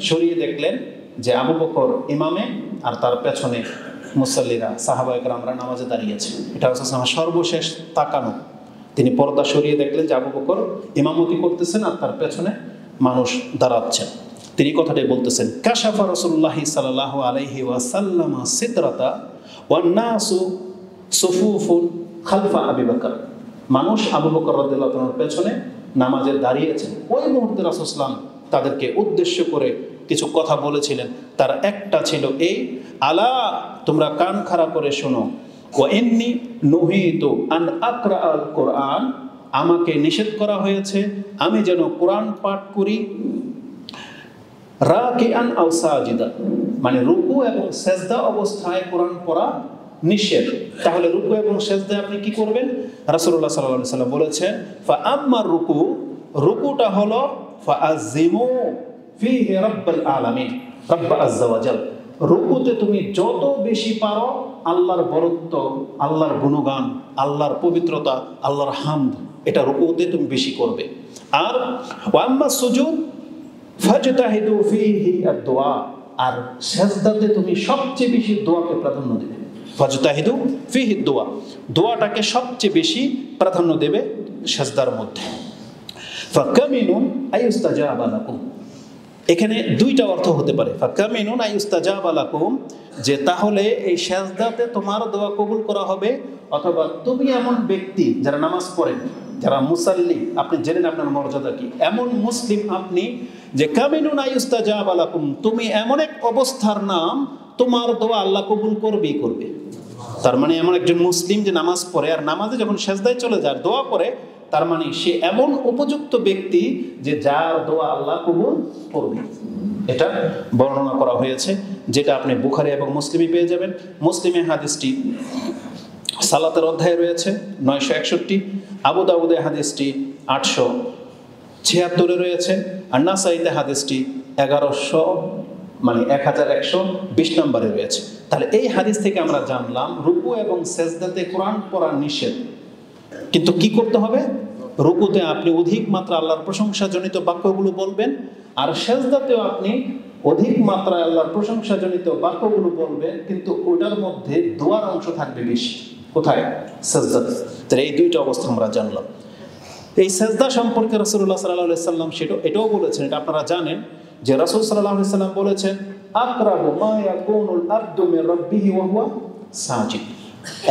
সরিয়ে দেখলেন যে আবু বকর ইমামে আর তার পেছনে মুসাল্লিরা সাহাবা একরামরা নামাজে দাঁড়িয়েছে। এটা হচ্ছে আমার সর্বশেষ তাকানো। তিনি পর্দা সরিয়ে দেখলেন যে আবু বকর ইমামতি করতেছেন আর তার পেছনে মানুষ দাঁড়াচ্ছেন। তিনি কথাটাই বলতেছেন, কাশাফা রাসূলুল্লাহি সাল্লাল্লাহু আলাইহি ওয়াসাল্লাম সিদরাতা ওয়ান নাসু সুফুফুন খালফা আবি বকর। মানুষ আবু বকর রাদিয়াল্লাহু তাআলার পেছনে নামাজে দাঁড়িয়েছেন। ওই মুহূর্তে রাসূল সাল্লাল্লাহু আলাইহি ওয়াসাল্লাম তাদেরকে উদ্দেশ্য করে কিছু কথা বলেছিলেন। তার একটা ছিল এই, আলা, তোমরা কান খাড়া করে শোনো, ওয়া ইন্নী নুহিতু আন আকরা আল কোরআন, আমাকে নিষেধ করা হয়েছে আমি যেন কোরআন পাঠ করি রাকিআন আও সাজিদা, মানে রুকু এবং সেজদা অবস্থায় কোরআন পড়া নিষেধ। তাহলে রুকু এবং সেজদায় আপনি কি করবেন? রাসূলুল্লাহ সাল্লাল্লাহু আলাইহি ওয়াসাল্লাম বলেছেন, ফা আম্মার রুকু, রুকুটা হলো ফাআযিমু ফিহি রাব্বাল আলামিন, রাব্ব আযজা ওয়া জাল। রুকুতে তুমি যত বেশি পারো আল্লাহর বরত্ব, আল্লাহর গুণগান, আল্লাহর পবিত্রতা, আল্লাহর হামদ, এটা রুকুতে তুমি বেশি করবে। আর ওয়া আম্মা সুজুদ ফাজতাহিদু ফিহি আদ-দুআ, আর সিজদাতে তুমি সবচেয়ে বেশি দোয়াকে প্রাধান্য দেবে। ফাজতাহিদু ফিহি আদ-দুআ, দোয়াটাকে সবচেয়ে বেশি প্রাধান্য দেবে সিজদার মধ্যে। ফাকামিনুন আইয়ুস্তাজাবা লাকুম, এখানে দুইটা অর্থ হতে পারে। ফাকামিনুন আইয়ুস্তাজাবা লাকুম, যে তাহলে এই সিজদাতে তোমার দোয়া কবুল করা হবে, অথবা তুমি এমন ব্যক্তি যারা নামাজ পড়েন, যারা মুসাল্লি, আপনি জেনেন আপনার মর্যাদা কি, এমন মুসলিম আপনি যে কামিনুন আইয়ুস্তাজাবা লাকুম, তুমি এমন এক অবস্থার নাম, তোমার দোয়া আল্লাহ কবুল করবেই করবে। তার মানে এমন একজন মুসলিম যে নামাজ পড়ে আর নামাজে যখন সিজদায় চলে যায় দোয়া করে, তার মানে সে এমন উপযুক্ত ব্যক্তি যে যার দোয়া আল্লাহ কবুল করবে। এটা বর্ণনা করা হয়েছে, যেটা আপনি বুখারী এবং মুসলিমে পেয়ে যাবেন। মুসলিমে হাদিসটি সালাতের অধ্যায়ে রয়েছে 961, আবু দাউদে হাদিসটি 876 রয়েছে, আর নাসাইতে হাদিসটি 1120 নম্বরে রয়েছে। তাহলে এই হাদিস থেকে আমরা জানলাম রুকু এবং সেজদাতে কোরআন পড়া নিষেধ, কিন্তু কি করতে হবে? রুকুতে আপনি অধিক মাত্রা আল্লাহর প্রশংসাজনিত বাক্যগুলো বলবেন, আর সেজদাতেও আপনি অধিক মাত্রায় আল্লাহর প্রশংসাজনিত বাক্যগুলো বলবেন, কিন্তু ওটার মধ্যে দোয়ার অংশ থাকবে বেশি। কোথায়? সেজদাতে। তাহলে এই দুইটা অবস্থা আমরা জানলাম। এই সেজদা সম্পর্কে রাসূলুল্লাহ সাল্লাল্লাহু আলাইহি ওয়াসাল্লাম এটাও বলেছেন, এটা আপনারা জানেন যে রাসূল সাল্লাল্লাহু আলাইহি ওয়াসাল্লাম বলেছেন, আকরাবু মা ইয়াকুনুল আবদু মির রাব্বিহি ওয়া হুয়া সাজিদ,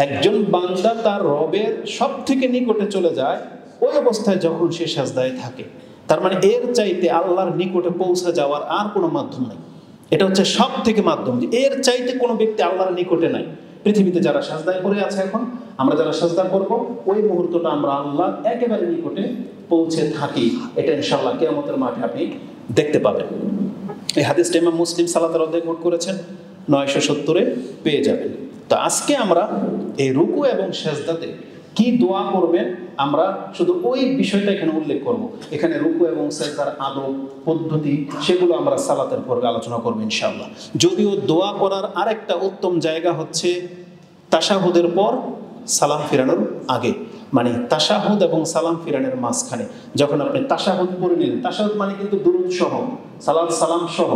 একজন বান্দা তার রবের সব থেকে নিকটে চলে যায় ওই অবস্থায় যখন সে সিজদায় থাকে। তার মানে এর চাইতে আল্লাহর নিকটে পৌঁছে যাওয়ার আর কোনো মাধ্যম নাই। এটা হচ্ছে সব থেকে মাধ্যম, যে এর চাইতে কোনো ব্যক্তি আল্লাহর নিকটে নাই। পৃথিবীতে যারা সিজদায় পড়ে আছে এখন, আমরা যারা সিজদা করব, ওই মুহূর্তটা আমরা আল্লাহর একেবারে নিকটে পৌঁছে থাকি। এটা ইনশাআল্লাহ কিয়ামতের মাঠে আপনি দেখতে পাবেন। এই হাদিসটা ইমাম মুসলিম সালাতের অধ্যায়ে কোট করেছেন, 970 পেয়ে যাবেন। তো আজকে আমরা এই রুকু এবং সিজদাতে কি দোয়া করবেন আমরা শুধু ওই বিষয়টা এখানে উল্লেখ করব। এখানে রুকু এবং সিজদার আদব পদ্ধতি সেগুলো আমরা সালাতের পর্বে আলোচনা করব ইনশাআল্লাহ। যদিও দোয়া করার আরেকটা উত্তম জায়গা হচ্ছে তাশাহুদের পর সালাম ফিরানোর আগে, মানে তাশাহুদ এবং সালাম ফিরানোর মাঝখানে যখন আপনি তাশাহুদ পড়ে নিলেন, তাশাহুদ মানে কিন্তু দুরূদ সহ সালাম সহ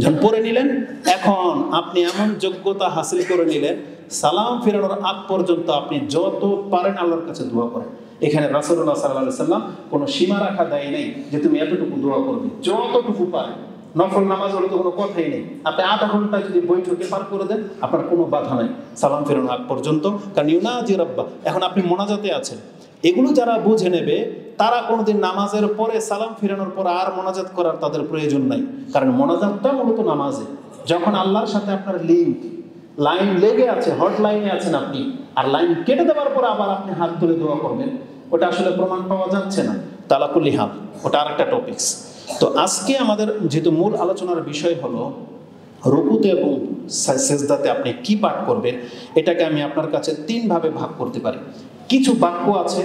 যখন পড়ে নিলেন, এখন আপনি এমন যোগ্যতা হাসিল করে নিলেন, সালাম ফেরানোর আগ পর্যন্ত আপনি যত পারেন আল্লাহর কাছে দোয়া করেন। এখানে রাসূলুল্লাহ সাল্লাল্লাহু আলাইহি ওয়াসাল্লাম কোনো সীমা রাখা দেয় নাই যে তুমি এতটুকু দোয়া করবে, যতটুকু পারেন। নফল নামাজ হলে তো কোনো কথাই নেই, আপনি আধা ঘন্টা যদি বৈঠকে পার করে দেন আপনার কোনো বাধা নাই সালাম ফেরানোর আগ পর্যন্ত। কারণ ইউনাজি রাব্বা, এখন আপনি মোনাজাতে আছেন, এগুলো যারা বুঝে নেবে তারা কোনোদিন নামাজের পরে সালাম ফিরানোর পর আর মোনাজাত করার তাদের প্রয়োজন নাই। কারণ মোনাজাতটা মূলত নামাজে, যখন আল্লাহর সাথে আপনার লাইন লেগে আছে, হট লাইনে আছেন আপনি, আর লাইন কেটে দেওয়ার পর আবার আপনি হাত তুলে দোয়া করবেন, ওটা আসলে প্রমাণ পাওয়া যাচ্ছে না। তালাকুলি হাত, ওটা আরেকটা টপিকস। তো আজকে আমাদের যেহেতু মূল আলোচনার বিষয় হলো রুকুতে এবং সিজদাতে আপনি কি পাঠ করবেন, এটাকে আমি আপনার কাছে 3 ভাবে ভাগ করতে পারি। কিছু বাক্য আছে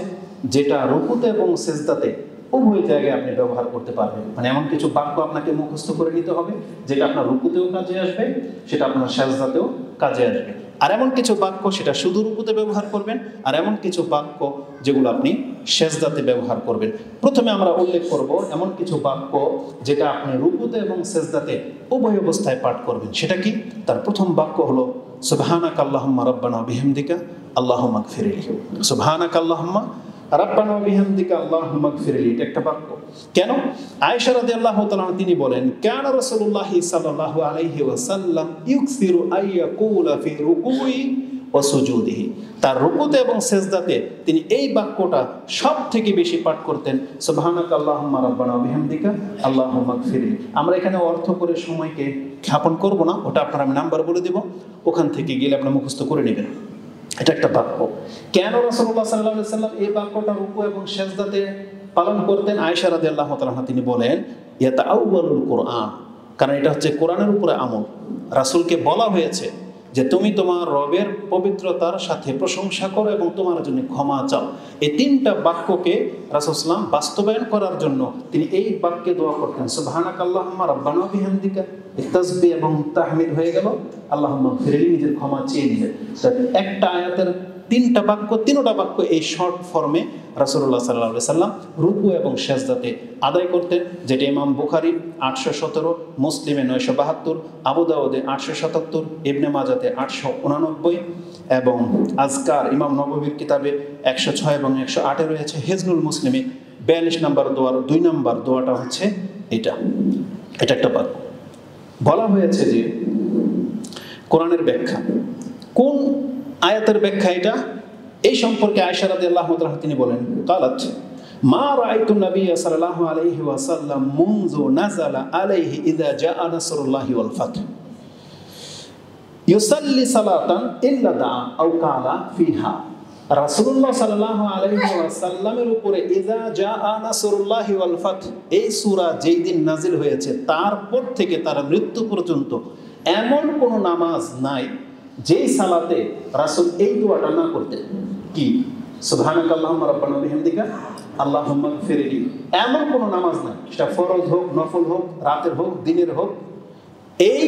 যেটা রুকুতে এবং সিজদাতে উভয় জায়গায় আপনি ব্যবহার করতে পারবেন, মানে এমন কিছু বাক্য আপনাকে মুখস্থ করে নিতে হবে যেটা আপনার রুকুতেও কাজে আসবে, সেটা আপনার সিজদাতেও কাজে আসবে। আর এমন কিছু বাক্য সেটা শুধু রুকুতে ব্যবহার করবেন, আর এমন কিছু বাক্য যেগুলো আপনি সেজদাতে ব্যবহার করবেন। প্রথমে আমরা উল্লেখ করব এমন কিছু বাক্য যেটা আপনি রুকুতে এবং সেজদাতে উভয় অবস্থায় পাঠ করবেন। সেটা কি? তার প্রথম বাক্য হলো সুবহানাকা আল্লাহুম্মা রাব্বানা ওয়া বিহামদিকা আল্লাহুম্মা গফিরলি। সুবহানাকা আল্লাহুম্মা রাব্বানা ওয়া বিহামদিকা আল্লাহুম্মা গফিরলি, এটা একটা বাক্য। কেন? আয়েশা রাদিয়াল্লাহু তাআলা তিনি বলেন, কানা রাসূলুল্লাহ সাল্লাল্লাহু আলাইহি ওয়াসাল্লাম ইউকসিরু আইয়াকুলা ফি রুকুই ওয়া সুজুদিহি। তার রুকুতে এবং সেজদাতে তিনি এই বাক্যটা সব থেকে বেশি পাঠ করতেন, সুবহানাকা আল্লাহুম্মা রাব্বানা ওয়া বিহামদিকা আল্লাহুম্মা গফিরলি। আমরা এখানে অর্থ করে সময়কে খ্যাপন করব না, ওটা আপনার আমি নাম্বার বলে দেব, ওখান থেকে গেলে আপনি মুখস্থ করে নেবেন। এটা একটা বাক্য। কেন রাসূলুল্লাহ সাল্লাল্লাহু আলাইহি ওয়াসাল্লাম এই বাক্যটা রুকু এবং সেজদাতে পালন করতেন? আয়েশা রাদিয়াল্লাহু তাআলা তিনি বলেন, ইয়াতাআওয়ালুল কুরআন, কারণ এটা হচ্ছে কোরআনের উপরে আমল। রাসূলকে বলা হয়েছে যে তুমি তোমার রবের পবিত্রতার সাথে প্রশংসা করো এবং তোমার জন্য ক্ষমা চাও। এই তিনটা বাক্যকে রাসূল সাল্লাল্লাহু আলাইহি ওয়াসাল্লাম বাস্তবায়ন করার জন্য তিনি এই বাক্যে দোয়া করতেন, সুবহানাকা আল্লাহুম্মা রাব্বানা ওয়া বিহামদিকা। তাসবিহ এবং তাহমিদ হয়ে গেল, আল্লাহুম্মা গফিরলি, নিজের ক্ষমা চেয়ে নিলেন। একটা আয়াতের তিনটা বাক্য, তিনটা বাক্য এই শর্ট ফর্মে রাসূলুল্লাহ সাল্লাল্লাহু আলাইহি ওয়াসাল্লাম রুকু এবং সেজদাতে আদায় করতেন, যেটা ইমাম বুখারী 817, মুসলিমে 972, আবু দাউদে 877, ইবনে মাজাতে 889 এবং আজকার ইমাম নববীর কিতাবে 106 এবং 108 রয়েছে। হিজনুল মুসলিমে 42 নম্বর দোয়ার 2 নম্বর দোয়াটা হচ্ছে এটা একটা বাক্য। বলা হয়েছে যে কোরআনের ব্যাখ্যা, কোন আয়াতের ব্যাখ্যা এটা, এই সম্পর্কে আয়েশা রাদিয়াল্লাহু তাআলা তিনি বলেন, কালাত মা রাআইতু নাবিয়্যা সাল্লাল্লাহু আলাইহি ওয়াসাল্লাম মুনযু নাযালা আলাইহি ইযা জাআ নাসরুল্লাহি ওয়াল ফাতহ ইউসাল্লি সালাতান ইল্লা দাআ আও কালা ফিহা। রাসূলুল্লাহ সাল্লাল্লাহু আলাইহি ওয়াসাল্লামের উপরে ইযা জাআ নাসরুল্লাহি ওয়াল ফাতহ এই সূরা যেই দিন নাজিল হয়েছে তারপর থেকে তার মৃত্যু পর্যন্ত এমন কোন নামাজ নাই যেই সালাতে রাসূল এই দোয়াটা না করতেন। কি? সুবহানাকা আল্লাহুম্মা রাব্বানা ওয়া বিহামদিকা আল্লাহুম্মা গফিরলি। এমন কোন নামাজ নাই, সেটা ফরজ হোক, নফল হোক, রাতের হোক, দিনের হোক, এই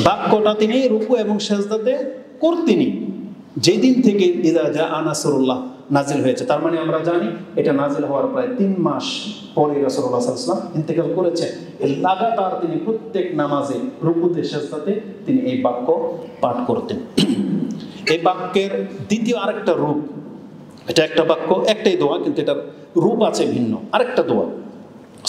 বাক্যটা তিনি রুকু এবং সেজদাতে করতেনই যেদিন থেকে ইযা জাআ নাসরুল্লাহ নাজিল হয়েছে। তার মানে আমরা জানি এটা নাজিল হওয়ার প্রায় 3 মাস পরে রাসূলুল্লাহ সাল্লাল্লাহু আলাইহি ওয়াসাল্লাম ইন্তেকাল করেছেন। এই লাগাতার তিনি প্রত্যেক নামাজে রুকুতে সেজদাতে তিনি এই বাক্য পাঠ করতেন। এই বাক্যের দ্বিতীয় আরেকটা রূপ, এটা একটা বাক্য, একটাই দোয়া, কিন্তু এটার রূপ আছে ভিন্ন। আরেকটা দোয়া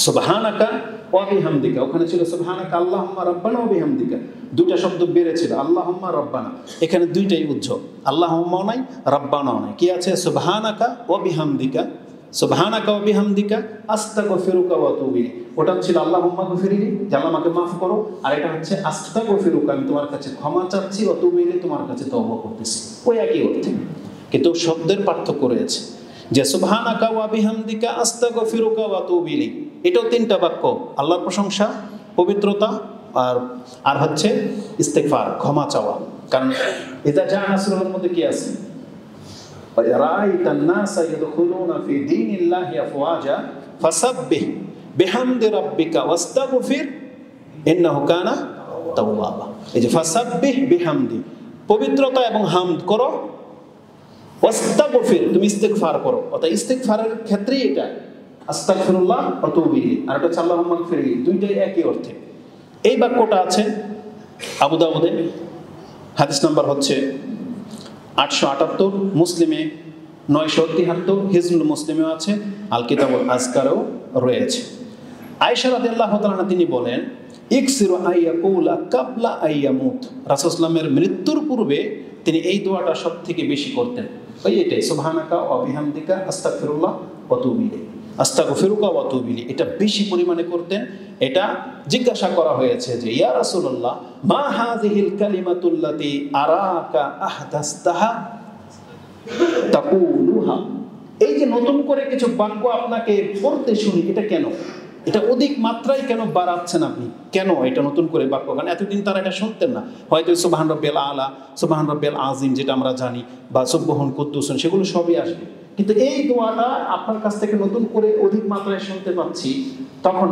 সুবহানাকা ওয়া বিহামদিকা, ওখানে ছিল সুবহানাকা আল্লাহুম্মা রাব্বানা ওয়া বিহামদিকা, দুইটা শব্দ বেড়েছিল, আল্লাহুম্মা রাব্বানা, এখানে দুইটাই উজ্জ্বল, আল্লাহুম্মাও নাই, রাব্বানাও নাই। কি আছে? সুবহানাকা ওয়া বিহামদিকা, সুবহানাকা ওয়া বিহামদিকা আস্তাগফিরুকা ওয়া আতুবু ইলাইক। ওটা ছিল আল্লাহুম্মা গফিরলি, যে আল্লাহ আমাকে মাফ করো, আর এটা হচ্ছে আস্তাগফিরুকা, আমি তোমার কাছে ক্ষমা চাচ্ছি, ওয়া আতুবু ইলাইক, তোমার কাছে তওবা করতেছি। ওই একই অর্থে, কিন্তু শব্দের পার্থক্য রয়েছে। যে সুবহানাকা ওয়া বিহামদিকা আস্তাগফিরুকা ওয়া আতুবু ইলাইক, এটাও তিনটা বাক্য, আল্লাহর প্রশংসা, পবিত্রতা, আর হচ্ছে ইস্তেগফার, ক্ষমা চাওয়া। কারণ ইযা জাআ নাসরুল্লাহর মধ্যে কি আছে? রাআইতান নাসা ইয়াদখুলুনা ফি দীনিল্লাহি আফওয়াজা ফাসাব্বিহ বিহামদি রাব্বিকা ওয়াস্তাগফির ইন্নাহু কানা তাওয়াবা। এই যে ফাসাব্বিহ বিহামদি, পবিত্রতা এবং হামদ করো, ওয়াস্তাগফির, তুমি ইস্তেগফার করো। অর্থাৎ ইস্তেগফারের ক্ষেত্রেই এটা আস্তাগফিরুল্লাহ ওয়া আতুবু ইলাইহি, আর এটা আল্লাহুম্মা গফিরলি, দুইটাই একই অর্থে। এই বাক্যটা আছে আবু দাউদে, হাদিস নাম্বার হচ্ছে 878, মুসলিমে 973, হিজনুল মুসলিমেও আছে, আল কিতাবুল আজকারেও রয়েছে। আয়েশা রাদিয়াল্লাহু তাআলা তিনি বলেন, ইকসিরু আইয়াকুলা কাবলা আইয়ামুত, রাসূল সাল্লাল্লাহু আলাইহি মৃত্যুর পূর্বে তিনি এই দোয়াটা সব থেকে বেশি করতেন। ওই এটাই সুবহানাকা ওয়া বিহামদিকা আস্তাগফিরুল্লাহ ওয়া আতুবু ইলাইহি, আস্তাগফিরুকা ওয়া আতুবু ইলাইহি, এটা বেশি পরিমাণে করতেন। এটা জিজ্ঞাসা করা হয়েছে যে ইয়া রাসূলুল্লাহ মা হাযিহিল কালিমাতুল্লাতী আরাকা আহদাসতাহা তাকুলুহা, এই যে নতুন করে কিছু বাক্য আপনাকে পড়তে শুনি, এটা কেন? এটা অধিক মাত্রায় কেন বাড়াচ্ছেন আপনি? কেন এটা নতুন করে বাক্য? কারণ এতদিন তারা এটা শুনতেন না। হয়তো সুবহান রাব্বিয়াল আলা, সুবহান রাব্বিয়াল আযীম যেটা আমরা জানি, বা সুবহুন কুদ্দুসুন, সেগুলো সবই আসবে। কিন্তু এই দোয়াটা আপনার কাছ থেকে নতুন করে অধিক মাত্রায় শুনতে পাচ্ছি। তখন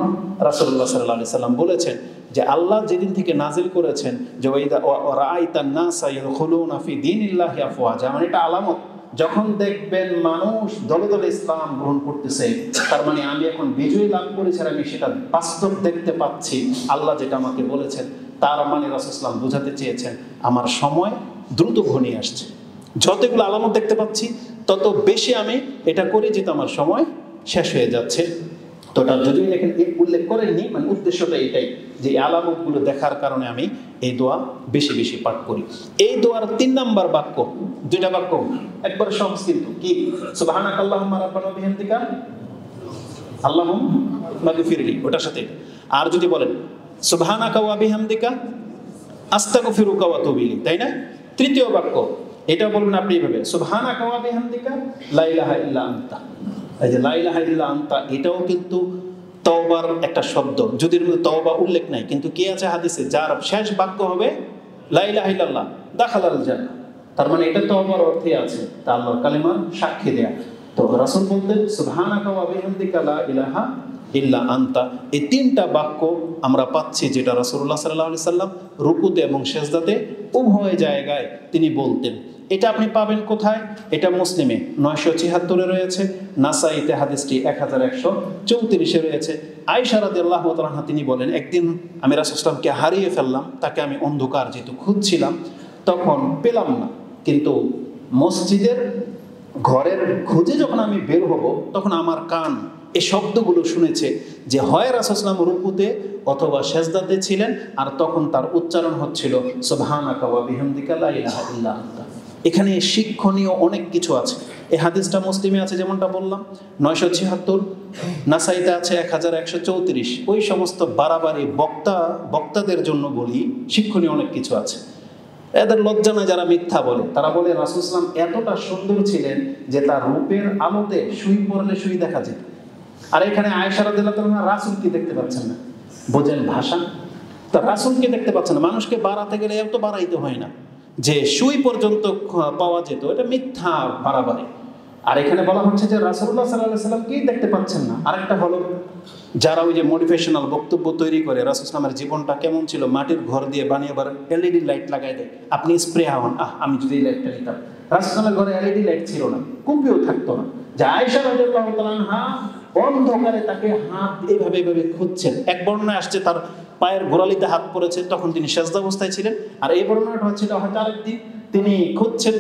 রাসূলুল্লাহ সাল্লাল্লাহু আলাইহি সাল্লাম বলেছেন যে আল্লাহ যেদিন থেকে নাজিল করেছেন যে ওয়াইদা রাআইতান নাসা ইয়াদখুলুনা ফি দীনিল্লাহি আফওয়াজা, মানে এটা আলামত, যখন দেখবেন মানুষ দলে দলে ইসলাম গ্রহণ করতেছে, তার মানে আমি এখন বিজয় লাভ করেছি, আর আমি সেটা বাস্তব দেখতে পাচ্ছি, আল্লাহ যেটা আমাকে বলেছেন। তার মানে রাসূল সাল্লাল্লাহু আলাইহি বুঝাতে চেয়েছেন আমার সময় দ্রুত ঘনিয়ে আসছে। যতগুলো আলামত দেখতে পাচ্ছি তত বেশি আমি এটা করি যেটা আমার সময় শেষ হয়ে যাচ্ছে। তো এটা যদিও এখানে উল্লেখ করেননি, মানে উদ্দেশ্যটা এটাই যে এই আলামতগুলো দেখার কারণে আমি এই দোয়া বেশি বেশি পাঠ করি। এই দোয়ার 3 নাম্বার বাক্য, 2টা বাক্য একবার সহজ, কিন্তু কি? সুবহানাকাল্লাহুম্মা রাব্বানা ওয়া বিহামদিকা আল্লাহুম্মা গফিরলি, ওটার সাথে। আর যদি বলেন সুবহানাকা ওয়া বিহামদিকা আস্তাগফিরুকা ওয়া আতুবু ইলাইক, তাই না? তৃতীয় বাক্য এটা বলবেন আপনি এইভাবে, সুবহানাকা ওয়া বিহামদিকা লা ইলাহা ইল্লা আনতা। এই যে লা ইলাহা ইল্লা আনতা, এটাও কিন্তু তওবার একটা শব্দ, যদির মধ্যে তওবা উল্লেখ নাই, কিন্তু কি আছে হাদিসে, যার শেষ বাক্য হবে লা ইলাহা ইল্লাল্লাহ দাখালাল জান্নাহ। তার মানে এটা তওবার অর্থে আছে, তা আল্লাহর কালিমার সাক্ষী দেয়া। তো রাসূল বলতেন সুবহানাকা ওয়া বিহামদিকা লা ইলাহা ইল্লা আনতা। এই 3টা বাক্য আমরা পাচ্ছি যেটা রাসূলুল্লাহ সাল্লাল্লাহু আলাইহি সাল্লাম রুকুতে এবং সিজদাতে উভয় জায়গায় তিনি বলতেন। এটা আপনি পাবেন কোথায়? এটা মুসলিমে 976 রয়েছে, নাসাইতে হাদিসটি 1134 রয়েছে। আয়েশা রাদিয়াল্লাহু তাআলা আনহা তিনি বলেন, একদিন আমি রাসূল সাল্লাল্লাহু আলাইহি ওয়াসাল্লামকে হারিয়ে ফেললাম, তাকে আমি অন্ধকার যেহেতু খুঁজছিলাম, তখন পেলাম না। কিন্তু মসজিদের ঘরের খুঁজে যখন আমি বের হব, তখন আমার কান এই শব্দগুলো শুনেছে যে হয় রাসূল সাল্লাল্লাহু আলাইহি ওয়াসাল্লাম রুকুতে অথবা সিজদাতে ছিলেন, আর তখন তার উচ্চারণ হচ্ছিল সুবহানাকা ওয়া বিহামদিকা লা ইলাহা ইল্লা আনতা। এখানে শিক্ষণীয় অনেক কিছু আছে। এই হাদিসটা মুসলিমে আছে যেমনটা বললাম 976, নাসাইতে আছে 1134। ওই সমস্ত বাড়াবাড়ি বক্তাদের জন্য বলি, শিক্ষণীয় অনেক কিছু আছে। এদের লজ্জা নয় যারা মিথ্যা বলে। তারা বলে রাসূল সাল্লাল্লাহু আলাইহি ওয়াসাল্লাম এতটা সুন্দর ছিলেন যে তার রূপের আলোতে সুই পড়লে সুই দেখা যেত। আর এখানে আয়েশা রাদিয়াল্লাহু তাআলা রাসূলকে দেখতে পাচ্ছেন না, বোঝেন ভাষা। তা রাসূলকে দেখতে পাচ্ছেন না, মানুষকে বাড়াতে গেলে এত বাড়াইতে হয় না, যে সুই পর্যন্ত পাওয়া যেত, এটা মিথ্যা বাড়াবাড়ি। আর এখানে বলা হচ্ছে যে রাসূলুল্লাহ সাল্লাল্লাহু আলাইহি ওয়াসাল্লামকেই দেখতে পাচ্ছেন না। আরেকটা হলো যারা ওই যে মোটিভেশনাল বক্তব্য তৈরি করে, রাসূল সাল্লাল্লাহু আলাইহি জীবনটা কেমন ছিল, মাটির ঘর দিয়ে বানিয়ে আবার এলইডি লাইট লাগাই দেয়, আপনি স্প্রে হন, আমি যদি এই লাইটটা নিতাম। রাসূল সাল্লাল্লাহু ঘরে এলইডি লাইট ছিল না, কুপিও থাকতো না। যে আয়েশা রাদিয়াল্লাহু তাআলা আনহা অন্ধকারে তাকে হাত এইভাবে এইভাবে খুঁজছেন। এক বর্ণনায় আসছে তার পায়ের গোড়ালিতে হাত পড়েছে, তখন তিনি সেজদা অবস্থায় ছিলেন। আর এই বর্ণনাটা হচ্ছিল হয়তো আরেকদিন তিনি খুঁজছেন,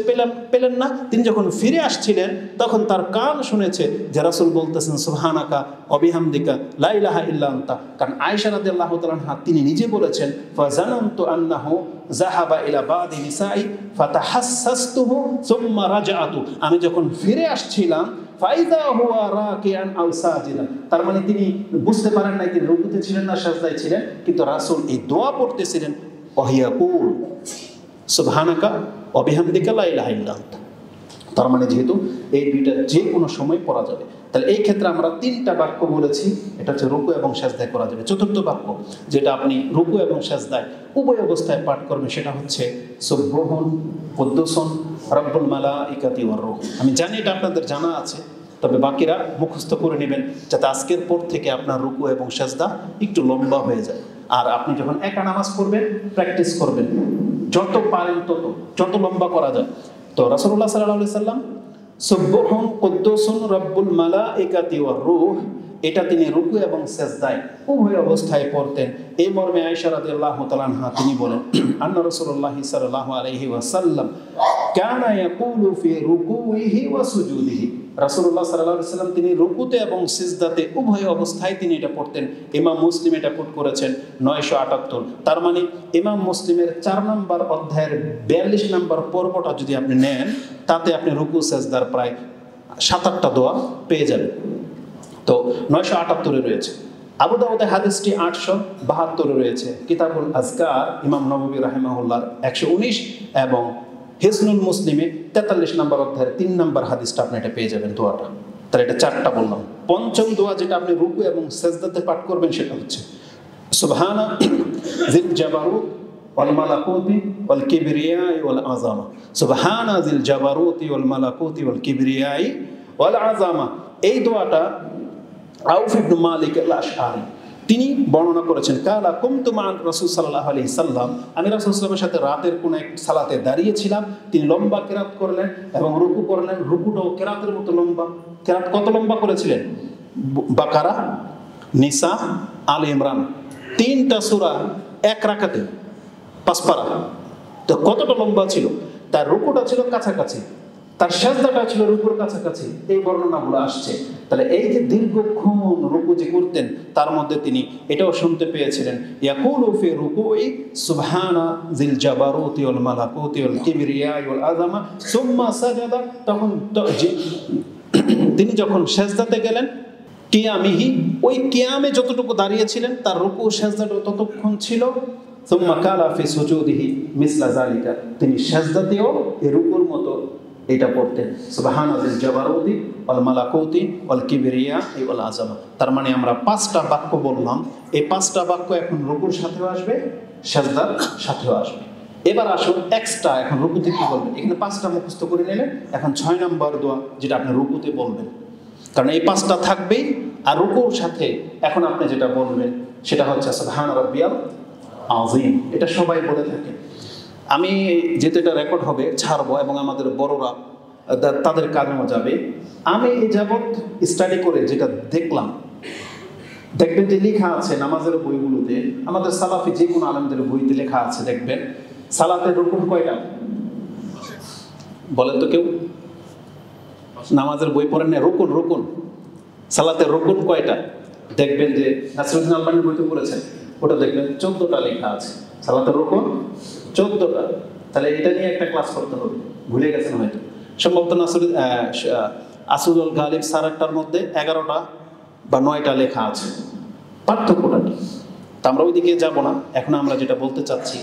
পেলেন না, তিনি যখন ফিরে আসছিলেন তখন তার কান শুনেছে যে রাসূল বলতেছেন সুবহানাকা ওয়া বিহামদিকা লা ইলাহা ইল্লা আনতা। কারণ আয়েশা রাদিয়াল্লাহু তাআলা আনহা তিনি নিজে বলেছেন ফাজানানতু আন্নাহু যাহাবা ইলা বাদি নিসাই ফাতাহাসসাসতুহু সুম্মা রাজআতু, আমি যখন ফিরে আসছিলাম ফাইদা হুয়া রাকিআন আও সাজিদা, তার মানে তিনি বুঝতে পারেন না তিনি রুকুতে ছিলেন না সিজদায় ছিলেন, কিন্তু রাসূল এই দোয়া পড়তেছিলেন ওয়াহিয়াকুল সুবহানাকা ওয়া বিহামদিকা লা ইলাহা ইল্লা আনতা। তার মানে যেহেতু এই দুইটা যে কোনো সময় পড়া যাবে, তাহলে এই ক্ষেত্রে আমরা 3টা বাক্য বলেছি, এটা হচ্ছে রুকু এবং সিজদায় করা যাবে। চতুর্থ বাক্য যেটা আপনি রুকু এবং সিজদায় উভয় অবস্থায় পাঠ করবেন সেটা হচ্ছে সুবহুন কুদ্দুসুন রাব্বুল মালাইকাতি ওয়ার রূহ। আমি জানি এটা আপনাদের জানা আছে, তবে বাকিরা মুখস্থ করে নেবেন যাতে আজকের পর থেকে আপনার রুকু এবং সিজদা একটু লম্বা হয়ে যায়। আর আপনি যখন একা নামাজ পড়বেন প্র্যাকটিস করবেন, যত পারেন তত, যত লম্বা করা যায়। তো রাসূলুল্লাহ সাল্লাল্লাহু আলাইহি সাল্লাম সুবহুন কুদ্দুসুন রাব্বুল মালাইকাতি ওয়ার রূহ, এটা তিনি রুকু এবং সিজদায় উভয় অবস্থায় পড়তেন। এই মর্মে আয়েশা রাদিয়াল্লাহু তাআলা আনহা তিনি বলেন আন্না রাসূলুল্লাহ সাল্লাল্লাহু আলাইহি ওয়াসাল্লাম কানা ইয়াকুলু ফি রুকুইহি ওয়া সুজুদিহি, রাসূলুল্লাহ সাল্লাল্লাহু আলাইহি ওয়াসাল্লাম তিনি রুকুতে এবং সিজদাতে উভয় অবস্থায় তিনি এটা পড়তেন। ইমাম মুসলিম এটা কোট করেছেন 978। তার মানে ইমাম মুসলিমের 4 নম্বর অধ্যায়ের 42 নম্বর পর্বটা যদি আপনি নেন, তাতে আপনি রুকু সিজদার প্রায় 7-8টা দোয়া পেয়ে যাবেন। তো 978 রয়েছে। আবু দাউদে হাদিসটি 872 রয়েছে। কিতাবুল আজকার ইমাম নববী রাহিমাহুল্লাহর 119 এবং হিসনুল মুসলিমে 43 নম্বর অধ্যায়ের 3 নম্বর হাদিসটা আপনি এটা পেয়ে যাবেন দোয়াটা। তাহলে এটা 4টা বললাম। পঞ্চম দোয়া যেটা আপনি রুকু এবং সেজদাতে পাঠ করবেন সেটা হচ্ছে সুবহানা জিল জাবারুত ওয়াল মালাকুতি ওয়াল কিবরিয়াই ওয়াল আযামা। সুবহানা জিল জাবারুতি ওয়াল মালাকুতি ওয়াল কিবরিয়াই ওয়াল আযামা। এই দোয়াটা আউফ ইবনে মালিক আল আশআরি তিনি বর্ণনা করেছেন, কালা কুমতু মা রাসূল সাল্লাল্লাহু আলাইহি সাল্লাম, আমি রাসূল সাল্লাল্লাহু আলাইহি সাল্লামের সাথে রাতের কোন এক সালাতে দাঁড়িয়েছিলাম, তিনি লম্বা কিরাত করলেন এবং রুকু করলেন, রুকুটাও কিরাতের মতো লম্বা। কিরাত কত লম্বা করেছিলেন? বাকারা, নিসা, আলে ইমরান, তিনটা সূরা এক রাকাতে, 5 পারা। তো কতটা লম্বা ছিল? তার রুকুটা ছিল কাছাকাছি, তার সাজদাটা ছিল রুকুর কাছাকাছি, এই বর্ণনাগুলো আসছে। তাহলে এই যে দীর্ঘক্ষণ রুকু যে করতেন, তার মধ্যে তিনি এটাও শুনতে পেয়েছিলেন, ইয়াকুলু ফি রুকুই সুবহানা জিল জাবারুতি ওয়াল মালাকুতি ওয়াল কিবরিয়াই ওয়াল আযামা সুম্মা সাজাদা। তখন তিনি যখন সেজদাতে গেলেন, কিয়ামিহি, ওই কিয়ামে যতটুকু দাঁড়িয়েছিলেন তার রুকু সেজদাটা ততক্ষণ ছিল। সুম্মা কালা ফি সুজুদিহি মিসলা যালিকা, তিনি সেজদাতেও এই রুকুর মতো এটা পড়তেন, সুবহানা জিল জাবারুতি ওয়াল মালাকুতি ওয়াল কিবরিয়াই ওয়াল আযামা। তার মানে আমরা 5টা বাক্য বললাম, এই 5টা বাক্য এখন রুকুর সাথেও আসবে, সেজদার সাথেও আসবে। এবার আসুন এক্সট্রা এখন রুকুতে কি বলবেন। এখানে 5টা মুখস্থ করে নিলেন, এখন 6 নম্বর দোয়া যেটা আপনি রুকুতে বলবেন, কারণ এই 5টা থাকবেই। আর রুকুর সাথে এখন আপনি যেটা বলবেন সেটা হচ্ছে সুবহানা রাব্বিয়াল আযীম। এটা সবাই বলে থাকে। আমি যেহেতু এটা রেকর্ড হবে ছাড়বো এবং আমাদের বড়রা তাদের কাজেও যাবে। আমি এই যাবৎ স্টাডি করে যেটা দেখলাম, দেখবেন যে লেখা আছে নামাজের বইগুলোতে, আমাদের সালাফি যে কোনো আলেমদের বইতে লেখা আছে, দেখবেন সালাতের রুকুন কয়টা বলেন তো কেউ? নামাজের বই পড়েন না? রুকুন, রুকুন, সালাতের রুকুন কয়টা? দেখবেন যে নাসরুদ্দিন আলবানীর বইতে পড়েছেন, ওটা দেখবেন 14টা লেখা আছে সালাতের রুকুন, 14টা। তাহলে এটা নিয়ে একটা ক্লাস করতে হবে, ভুলে গেছেন হয়তো। সম্ভবত আসুদুল গালিব সারাটার মধ্যে 11টা বা 9টা লেখা আছে। পার্থক্যটা কি? তা আমরা ওইদিকে যাব না। এখন আমরা যেটা বলতে চাচ্ছি,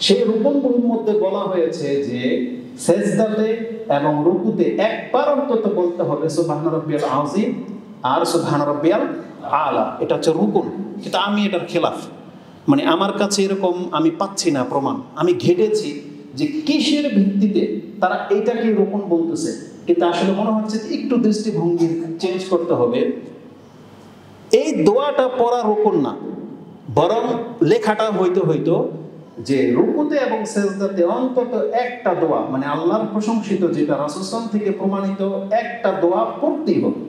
সেই রুকুনগুলোর মধ্যে বলা হয়েছে যে সেজদাতে এবং রুকুতে একবার অন্তত বলতে হবে সুবহান রাব্বিয়াল আযীম আর সুবহান রাব্বিয়াল আলা। এটা হচ্ছে রুকুন। কিন্তু আমি এটার খেলাফ, মানে আমার কাছে এরকম আমি পাচ্ছি না প্রমাণ। আমি ঘেটেছি যে কিসের ভিত্তিতে তারা এইটাকে রুকুন বলতেছে, কিন্তু আসলে মনে হচ্ছে যে একটু দৃষ্টিভঙ্গি চেঞ্জ করতে হবে। এই দোয়াটা পড়া রুকুন না, বরং লেখাটা হইতো যে রুকুতে এবং সেজদাতে অন্তত একটা দোয়া, মানে আল্লাহর প্রশংসিত যেটা রাসূল সাল্লাল্লাহু আলাইহি ওয়াসাল্লাম থেকে প্রমাণিত একটা দোয়া পড়তেই হবে।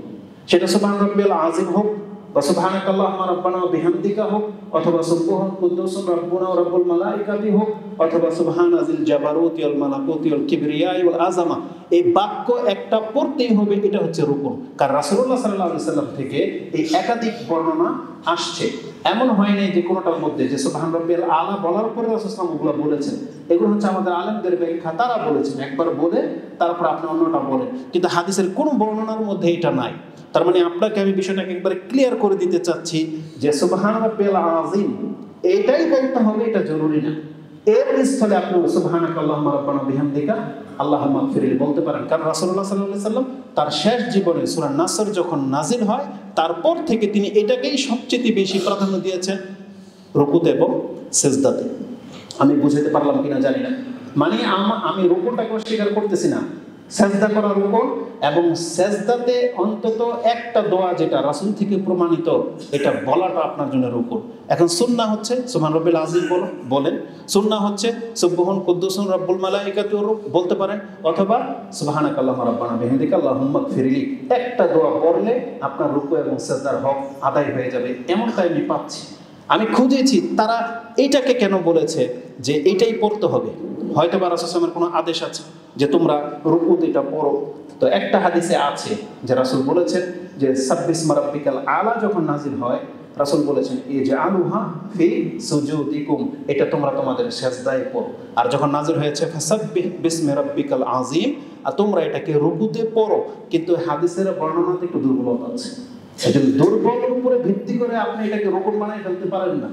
সেটা সুবহান রাব্বিয়াল আযীম হোক বা সুবহানাকাল্লাহুম্মা রাব্বানা ওয়া বিহামদিকা হোক, অথবা সুবহান কুদ্দুসুর রাব্বুনা ওয়া রাব্বুল মালাইকাতি হোক, অথবা সুবহানা জিল জাবারুতি ওয়াল মালাকুতি ওয়াল কিবরিয়াই ওয়াল আযামা। এই বাক্য একটা পড়তেই হবে, এটা হচ্ছে রুকুন। কারণ রাসূলুল্লাহ সাল্লাল্লাহু আলাইহি ওয়াসাল্লাম থেকে এই একাধিক বর্ণনা আসছে। এমন হয় নাই যে কোনোটার মধ্যে যে সুবহান রাব্বিয়াল আলা বলার পরে রাসূল সাল্লাল্লাহু আলাইহি ওয়াসাল্লাম ওগুলো বলেছেন। এগুলো হচ্ছে আমাদের আলেমদের ব্যাখ্যা, তারা বলেছেন একবার বলে তারপর আপনি অন্যটা বলেন, কিন্তু হাদিসের কোনো বর্ণনার মধ্যে এটা নাই। তার মানে আপনাকে আমি বিষয়টাকে একবারে ক্লিয়ার করে দিতে চাচ্ছি যে সুবহান রাব্বিয়াল আযীম এটাই বলতে হবে, এটা জরুরি না। এর স্থলে আপনি সুবহানাকাল্লাহুম্মা রাব্বানা বিহামদিকা আল্লাহুম্মা গফিরলি বলতে পারেন। কারণ রাসূলুল্লাহ সাল্লাল্লাহু আলাইহি ওয়াসাল্লাম তার শেষ জীবনে সূরা নাসর যখন নাজিল হয়, তারপর থেকে তিনি এটাকেই সবচেয়ে বেশি প্রাধান্য দিয়েছেন রুকুতে এবং সিজদাতে। আমি বুঝাতে পারলাম কিনা জানি না। মানে আমি রুকুটাকে অস্বীকার করতেছি না, সেজদা করা রুকুন এবং সেজদাতে অন্তত একটা দোয়া যেটা রাসূল থেকে প্রমাণিত এটা বলাটা আপনার জন্য রুকুন। এখন সুন্নাহ হচ্ছে সুবহান রাব্বিল আযীম বলেন, সুন্নাহ হচ্ছে সুবহান কুদ্দুসুন রাব্বুল মালাইকাতি বলতে পারেন, অথবা সুবহানাকাল্লাহুম্মা রাব্বানা বিহামদিকা আল্লাহুম্মা গফিরলি। একটা দোয়া পড়লে আপনার রুকু এবং সেজদার হক আদায় হয়ে যাবে, এমনটাই আমি পাচ্ছি। আমি খুঁজেছি তারা এইটাকে কেন বলেছে যে এইটাই পড়তে হবে। হয়তো বা রাসূল সাল্লাল্লাহু আলাইহি ওয়াসাল্লামের কোনো আদেশ আছে যে তোমরা রুকুতে এটা পড়ো। তো একটা হাদিসে আছে যে রাসূল বলেছেন যে সাব্বিসমা রাব্বিকাল আলা যখন নাজিল হয়, রাসূল বলেছেন ইজআলুহা ফি সুজুদিকুম, এটা তোমরা তোমাদের সিজদায় পড়ো। আর যখন নাজিল হয়েছে ফাসাব্বিহ বিসমি রাব্বিকাল আযীম, আর তোমরা এটাকে রুকুতে পড়ো। কিন্তু হাদিসের বর্ণনাতে একটু দুর্বলতা আছে। সেজন্য দুর্বলের উপরে ভিত্তি করে আপনি এটাকে রুকুন বানায় ফেলতে পারেন না।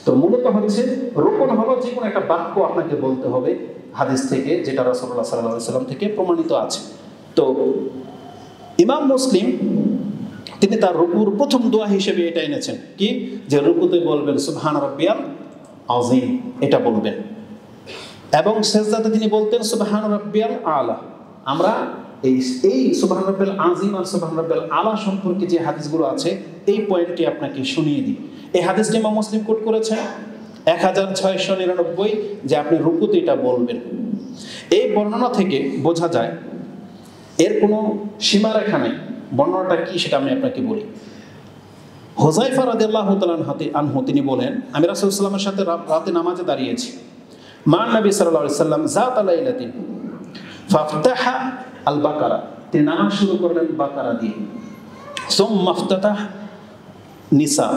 তো মূলত হচ্ছে রুকুন হলো যে কোনো একটা বাক্য আপনাকে বলতে হবে হাদিস থেকে, যেটা রাসূলুল্লাহ সাল্লাল্লাহু আলাইহি ওয়াসাল্লাম থেকে প্রমাণিত আছে। তো ইমাম মুসলিম তিনি তার রুকুর প্রথম দোয়া হিসেবে এটা এনেছেন কি, যে রুকুতে বলবেন সুবহান রাব্বিয়াল আযীম, এটা বলবেন। এবং সেজদাতে তিনি বলতেন সুবহান রাব্বিয়াল আলা। আমরা এই সুবহান রাব্বিয়াল আযীম আর সুবহান রাব্বিয়াল আলা সম্পর্কে যে হাদিসগুলো আছে এই পয়েন্টটি আপনাকে শুনিয়ে দিই। এই হাদিসটি ইমাম মুসলিম কোট করেছেন 1699, যে আপনি রুকুতে এটা বলবেন। এই বর্ণনা থেকে বোঝা যায় এর কোনো সীমারেখা নাই। বর্ণনাটা কি সেটা আমি আপনাকে বলি। হুযায়ফা রাদিয়াল্লাহু তাআলা আনহু তিনি বলেন, আমি রাসূলুল্লাহ সাল্লাল্লাহু আলাইহি ওয়াসাল্লামের সাথে রাতে নামাজে দাঁড়িয়েছি, মা নবী সাল্লাল্লাহু আলাইহি ওয়াসাল্লাম যাত লাইলাতিন ফাফতাহা আল বাকারা, তিনি নামাজ শুরু করলেন বাকারা দিয়ে। সুম্মা ইফতাতাহ নিসা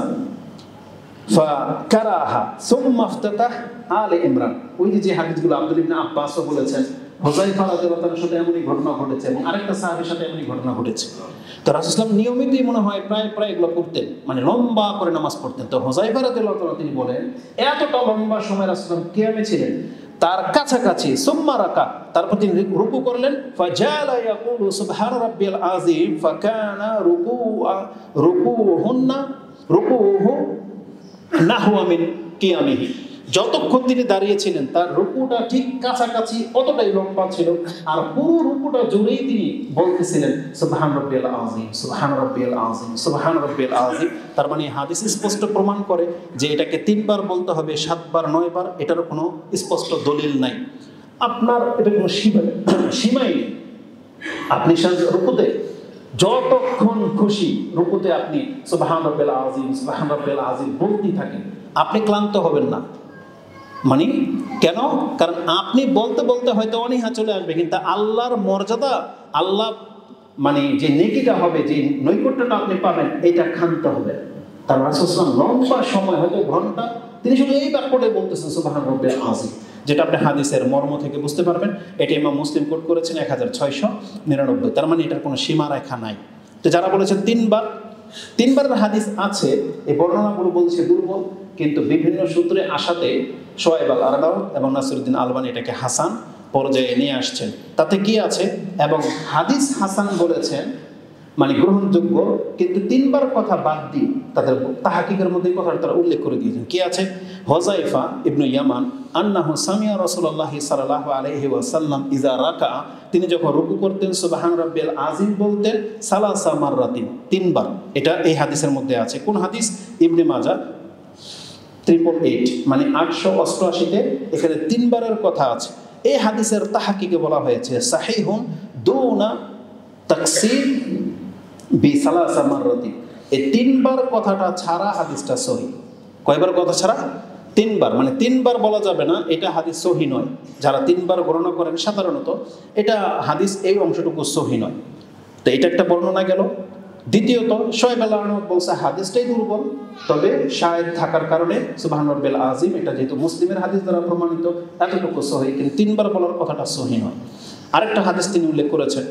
ফাকারাহা সুম্মা ইফতাতাহ আলে ইমরান। ওই যে হাদিসগুলো আব্দুল ইবনে আব্বাসও বলেছেন, হুযায়ফা রাদিয়াল্লাহু তাআলার সাথে এমনই ঘটনা ঘটেছে এবং আরেকটা সাহাবীর সাথে এমনই ঘটনা ঘটেছে। তো রাসূলুল্লাহ সাল্লাল্লাহু আলাইহি ওয়াসাল্লাম নিয়মিতই মনে হয় প্রায় এগুলো করতেন, মানে লম্বা করে নামাজ পড়তেন। তো হুযায়ফা রাদিয়াল্লাহু তাআলা তিনি বলেন, এতটা লম্বা সময় রাসূলুল্লাহ সাল্লাল্লাহু আলাইহি ওয়াসাল্লাম কিয়ামে ছিলেন, তার কাছাকাছি সুম্মা রাকা, তারপর তিনি রুকু করলেন। ফাজালা ইয়াকুলু সুবহান রাব্বিয়াল আযীম ফাকানা রুকুহু নাহওয়া মিন কিয়ামিহি। যতক্ষণ তিনি দাঁড়িয়েছিলেন তার রুকুটা ঠিক কাছাকাছি অতটাই লম্বা ছিল, আর পুরো রুকুটা জুড়েই তিনি বলতেছিলেন সুবহান রাব্বিয়াল আযীম, সুবহান রাব্বিয়াল আযীম, সুবহান রাব্বিয়াল আযীম। তার মানে হাদিস স্পষ্ট প্রমাণ করে যে এটাকে 3 বার বলতে হবে, 7 বার 9 বার, এটার কোনো স্পষ্ট দলিল নাই। আপনার এটা কোনো সীমাই নেই। আপনি রুকুতে যতক্ষণ খুশি রুকুতে আপনি সুবহান রাব্বিয়াল আযীম, সুবহান রাব্বিয়াল আযীম বলতেই থাকেন, আপনি ক্লান্ত হবেন না। মানে কেন? কারণ আপনি বলতে বলতে হয়তো অনীহা চলে আসবে, কিন্তু আল্লাহর মর্যাদা, আল্লাহ মানে যে নেকিটা হবে, যে নৈকট্যটা আপনি পাবেন, এটা ক্ষান্ত হবে। তার রাসূল সাল্লাল্লাহু আলাইহি ওয়াসাল্লাম লম্বা সময়, হয়তো ঘন্টা, তিনি শুধু এই বাক্যটাই বলতেছেন সুবহান রাব্বিয়াল আযীম, যেটা আপনি হাদিসের মর্ম থেকে বুঝতে পারবেন। এটা ইমাম মুসলিম কোট করেছেন 1699। তার মানে এটার কোনো সীমারেখা নাই। তো যারা বলেছেন 3 বারের হাদিস আছে, এই বর্ণনাগুলো বলছে দুর্বল, কিন্তু বিভিন্ন সূত্রে আসাতে শোয়েব আল আরনাউত এবং নাসিরউদ্দিন আলবানী এটাকে হাসান পর্যায়ে নিয়ে আসছেন। তাতে কি আছে, এবং হাদিস হাসান বলেছেন মানে গ্রহণযোগ্য, কিন্তু 3 বার কথা বাদ দিয়ে তাদের তাহকিকের মধ্যে কথাটা তারা উল্লেখ করে দিয়েছেন। কি আছে? হুযায়ফা ইবনে ইয়ামান আন্নাহু সামিয়া রাসূলুল্লাহ সাল্লাল্লাহু আলাইহি ওয়াসাল্লাম ইযা রাকা, তিনি যখন রুকু করতেন সুবহান রাব্বিয়াল আযীম বলতেন সালাসা মাররাতিন, 3 বার। এটা এই হাদিসের মধ্যে আছে। কোন হাদিস? ইবনে মাজাহ 888, মানে 888-তে এখানে 3 বারের কথা আছে। এই হাদিসের তাহকিকে বলা হয়েছে সাহিহুন দুনা তাকসীর বিসালাসা মাররাতিন। এই 3 বার কথাটা ছাড়া হাদিসটা সহিহ। কয়বার কথা ছাড়া? 3 বার, মানে 3 বার বলা যাবে না, এটা হাদিস সহিহ নয়। যারা 3 বার গণনা করেন সাধারণত, এটা হাদিস এই অংশটুকু সহিহ নয়। তো এটা একটা বর্ণনা গেল। দ্বিতীয়ত শোয়েব আল আরনাউত বলছে হাদিসটাই দুর্বল, তবে শায়েদ থাকার কারণে সুবহান রাব্বিয়াল আযীম, এটা যেহেতু মুসলিমের হাদিস দ্বারা প্রমাণিত, এতটুকু সহিহ, কিন্তু 3 বার বলার কথাটা সহিহ নয়। আরেকটা হাদিস তিনি উল্লেখ করেছেন,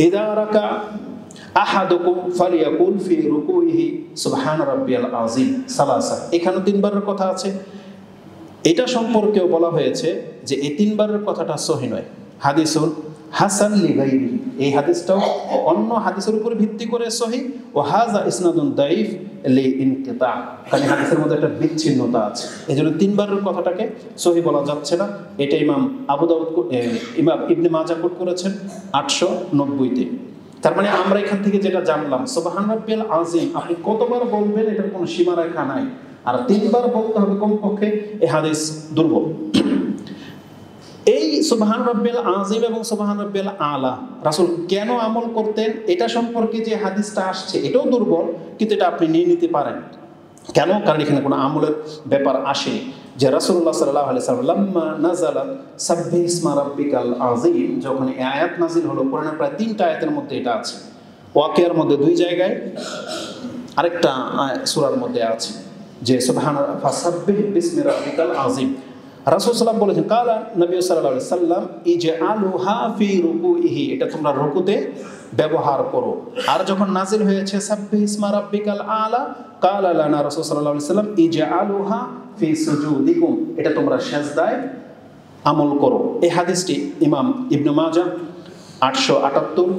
ইযা রাকা আহাদুকুম ফালিয়াকুল ফি রুকুইহি সুবহান রাব্বিয়াল আযীম সালাসা। এখানে 3 বারের কথা আছে। এটা সম্পর্কেও বলা হয়েছে যে এই 3 বারের কথাটা সহিহ নয়, হাদিসুল হাসান লিগাইরি। এই হাদিসটাও অন্য হাদিসের উপর ভিত্তি করে সহিহ, ও হাযা ইসনাদুন দাঈফ লিইনকিতা, কারণ হাদিসের মধ্যে একটা বিচ্ছিন্নতা আছে, এজন্য 3 বারের কথাটাকে সহিহ বলা যাচ্ছে না। এটা ইমাম আবু দাউদ, ইমাম ইবনে মাজাহ কোট করেছেন 890-তে। তার মানে আমরা এখান থেকে যেটা জানলাম, সুবহান রাব্বিয়াল আযীম আপনি কতবার বলবেন এটার কোনো সীমারেখা নাই, আর 3 বার বলতে হবে কমপক্ষে। এই হাদিস দুর্বল। এই সুবহান রাব্বিয়াল আযীম এবং সুবহান রাব্বিয়াল আলা রাসূল কেন আমল করতেন, এটা সম্পর্কে যে হাদিসটা আসছে এটাও দুর্বল, কিন্তু এটা আপনি নিয়ে নিতে পারেন। কেন? কারণ এখানে কোনো আমলের ব্যাপার আসেনি। যে রাসূলুল্লাহ সাল্লাল্লাহু আলাইহি ওয়াসাল্লাম লাম্মা নাযালাত সাব্বিহ ইসমা রাব্বিকাল আযীম, যখন এই আয়াত নাযিল হলো, কোরআনের প্রায় 3টা আয়াতের মধ্যে এটা আছে। ওয়াকিয়ার মধ্যে 2 জায়গায়, আরেকটা সূরার মধ্যে আছে যে সুবহান ফাসাব্বিহ বিসমি রাব্বিকাল আযীম। রাসূল সাল্লাল্লাহু বলেছেন, কালা নবী সাল্লাল্লাহু আলাইহি ওয়াসাল্লাম ইজআলুহা ফি রুকুইহি, এটা তোমরা রুকুতে ব্যবহার করো। আর যখন নাযিল হয়েছে সাব্বিহ ইসমা রাব্বিকাল আলা, কালা লানা রাসূল সাল্লাল্লাহু আলাইহি ওয়াসাল্লাম ইজআলুহা ফি সুজুদিকুম, এটা তোমরা সিজদায় আমল করো। এই হাদিসটি ইমাম ইবনে মাজাহ 878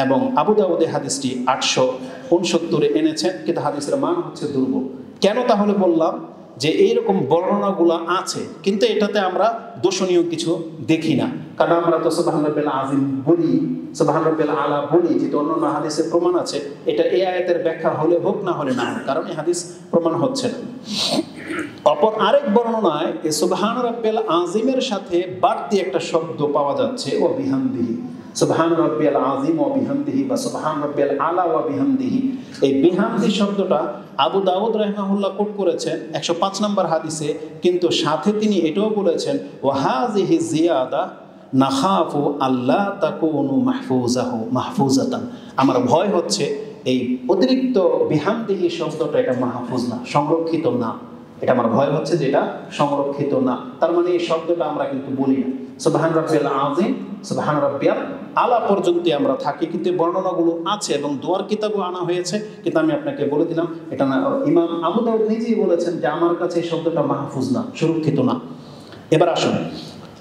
এবং আবু দাউদে হাদিসটি 869 এনেছেন, কিন্তু হাদিসের মান হচ্ছে দুর্বল। কেন তাহলে বললাম যে এইরকম বর্ণনাগুলো আছে, কিন্তু এটাতে আমরা দোষণীয় কিছু দেখি না, কারণ আমরা তো সুবহান রাব্বিল আযীম বলি, সুবহান রাব্বিল আলা বলি, যেটা অন্যান্য হাদিসে প্রমাণ আছে। এটা এই আয়াতের ব্যাখ্যা হলে হোক, না হলে না, কারণ এই হাদিস প্রমাণ হচ্ছে না। অপর আরেক বর্ণনায় এই সুবহান রাব্বিল আযীমের সাথে বাড়তি একটা শব্দ পাওয়া যাচ্ছে, ও বিহামদিহি। সুবহান রাব্বিল আযীম ও বিহামদিহি বা সুবহান রাব্বিল আলা ওয়া বিহামদিহি, এই বিহামদি শব্দটা আবু দাউদ রাহিমাহুল্লাহ কোট করেছেন 105 নম্বর হাদিসে, কিন্তু সাথে তিনি এটাও বলেছেন ওয়া হাযিহি জিয়াদা নাখাফু আল্লাহ তাকুনু মাহফুজাতান। আমার ভয় হচ্ছে এই অতিরিক্ত বিহামদিহি শব্দটা এটা মাহফুজ না, সংরক্ষিত না। এটা আমার ভয় হচ্ছে যে এটা সংরক্ষিত না, তার মানে এই শব্দটা আমরা কিন্তু বলি না। সুবহান রাব্বিল আযীম, সুবহান রাব্বিয়াল আলা পর্যন্ত আমরা থাকি, কিন্তু বর্ণনাগুলো আছে এবং দোয়ার কিতাবও আনা হয়েছে, কিন্তু আমি আপনাকে বলে দিলাম এটা না। ইমাম আবু দাউদ নিজেই বলেছেন যে আমার কাছে এই শব্দটা মাহফুজ না, সুরক্ষিত না। এবার আসুন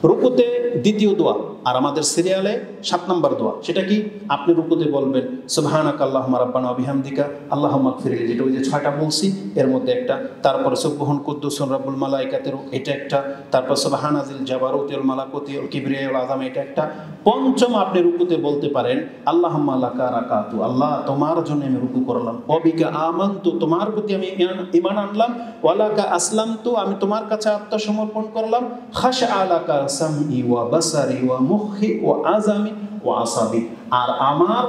রুকুতে দ্বিতীয় দোয়া, আর আমাদের সিরিয়ালে 7 নম্বর দোয়া। সেটা কি? আপনি রুকুতে বলবেন সুবহানাকা আল্লাহুম্মা রাব্বানা ওয়া বিহামদিকা আল্লাহুম্মা গফিরলি, যেটা ওই যে 6টা বলছি এর মধ্যে একটা। তারপরে সুবহান কুদ্দুসুন রাব্বুল মালাইকাতির, এটা একটা। তারপর সুবহানাজিল জাবারুতিল মালাকুতিল কিবরিয়াল আযম, এটা একটা। পঞ্চম আপনি রুকুতে বলতে পারেন আল্লাহুম্মা লাকা রাকাতু, আল্লাহ তোমার জন্য আমি রুকু করলাম। ওয়া বিকা আমানতু, তোমার প্রতি আমি ঈমান আনলাম। ওয়া লাকা আসলামতু, আমি তোমার কাছে আত্মসমর্পণ করলাম। খাশআ লাকা সামঈ ওয়া বাসারি ওয়া মুখি ওয়া আযামি ওয়া আসাবি, আর আমার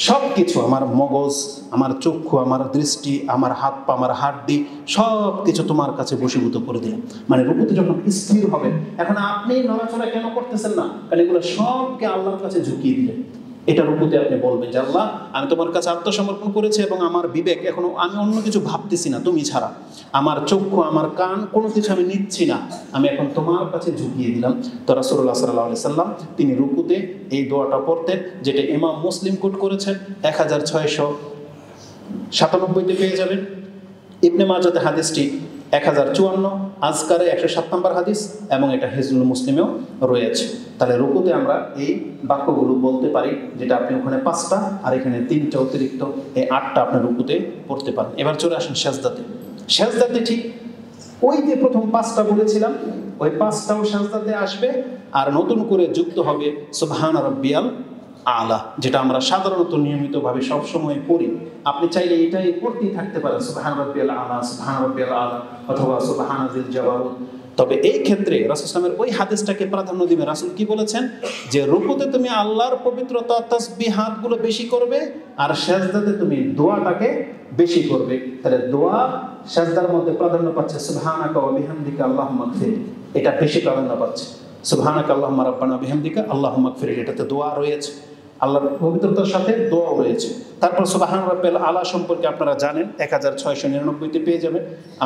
সব কিছু, আমার মগজ, আমার চক্ষু, আমার দৃষ্টি, আমার হাত পা, আমার হাড্ডি, সব কিছু তোমার কাছে বশীভূত করে দিলাম। মানে রুকুতে যখন স্থির হবেন, এখন আপনি নড়াচড়া কেন করতেছেন না? কারণ এগুলো সবকে আল্লাহর কাছে ঝুঁকিয়ে দিলেন। এটা রুকুতে আপনি বলবেন যে আল্লাহ আমি তোমার কাছে আত্মসমর্পণ করেছি এবং আমার বিবেক, এখনো আমি অন্য কিছু ভাবতেছি না তুমি ছাড়া, আমার চক্ষু, আমার কান, কোনো কিছু আমি নিচ্ছি না, আমি এখন তোমার কাছে ঝুঁকিয়ে দিলাম। তো রাসূলুল্লাহ সাল্লাল্লাহু আলাইহি সাল্লাম তিনি রুকুতে এই দোয়াটা পড়তেন, যেটা ইমাম মুসলিম কোট করেছেন 1697-তে পেয়ে যাবেন। ইবনে মাজাতে হাদিসটি 1054, আজকারে 107 নম্বর হাদিস, এবং এটা হিজনুল মুসলিমেও রয়েছে। তাহলে রুকুতে আমরা এই বাক্যগুলো বলতে পারি, যেটা আপনি ওখানে 5টা আর এখানে 3টা অতিরিক্ত, এই 8টা আপনি রুকুতে পড়তে পারেন। এবার চলে আসেন সেজদাতে। সেজদাতে ঠিক ওই যে প্রথম 5টা বলেছিলাম, ওই 5টাও সেজদাতে আসবে, আর নতুন করে যুক্ত হবে সুবহান রাব্বিয়াল আলা, যেটা আমরা সাধারণত নিয়মিতভাবে সবসময় পড়ি। আপনি চাইলে এটাই পড়তেই থাকতে পারেন, সুবহান রাব্বিয়াল আলা, সুবহান রাব্বিয়াল আলা, অথবা সুবহানাজিল জাবারুত। তবে এই ক্ষেত্রে রাসূল সাল্লাল্লাহু আলাইহি ওয়াসাল্লামের ওই হাদিসটাকে প্রাধান্য দিবে। রাসূল কি বলেছেন? যে রুকুতে তুমি আল্লাহর পবিত্রতা তাসবিহাতগুলো বেশি করবে, আর সিজদাতে তুমি দোয়াটাকে বেশি করবে। তাহলে দোয়া সিজদার মধ্যে প্রাধান্য পাচ্ছে সুবহানাকা ওয়া বিহামদিকা আল্লাহুম্মা গফির, এটা বেশি প্রাধান্য পাচ্ছে। সুবহানাকা আল্লাহুম্মা রাব্বানা বিহামদিকা আল্লাহুম্মা গফির, এটাতে দোয়া রয়েছে, আল্লাহর পবিত্রতার সাথে দোয়া রয়েছে। তারপর সুবহান রাব্বিল আলা সম্পর্কে আপনারা জানেন, 1699-তে পেয়ে যাবেন।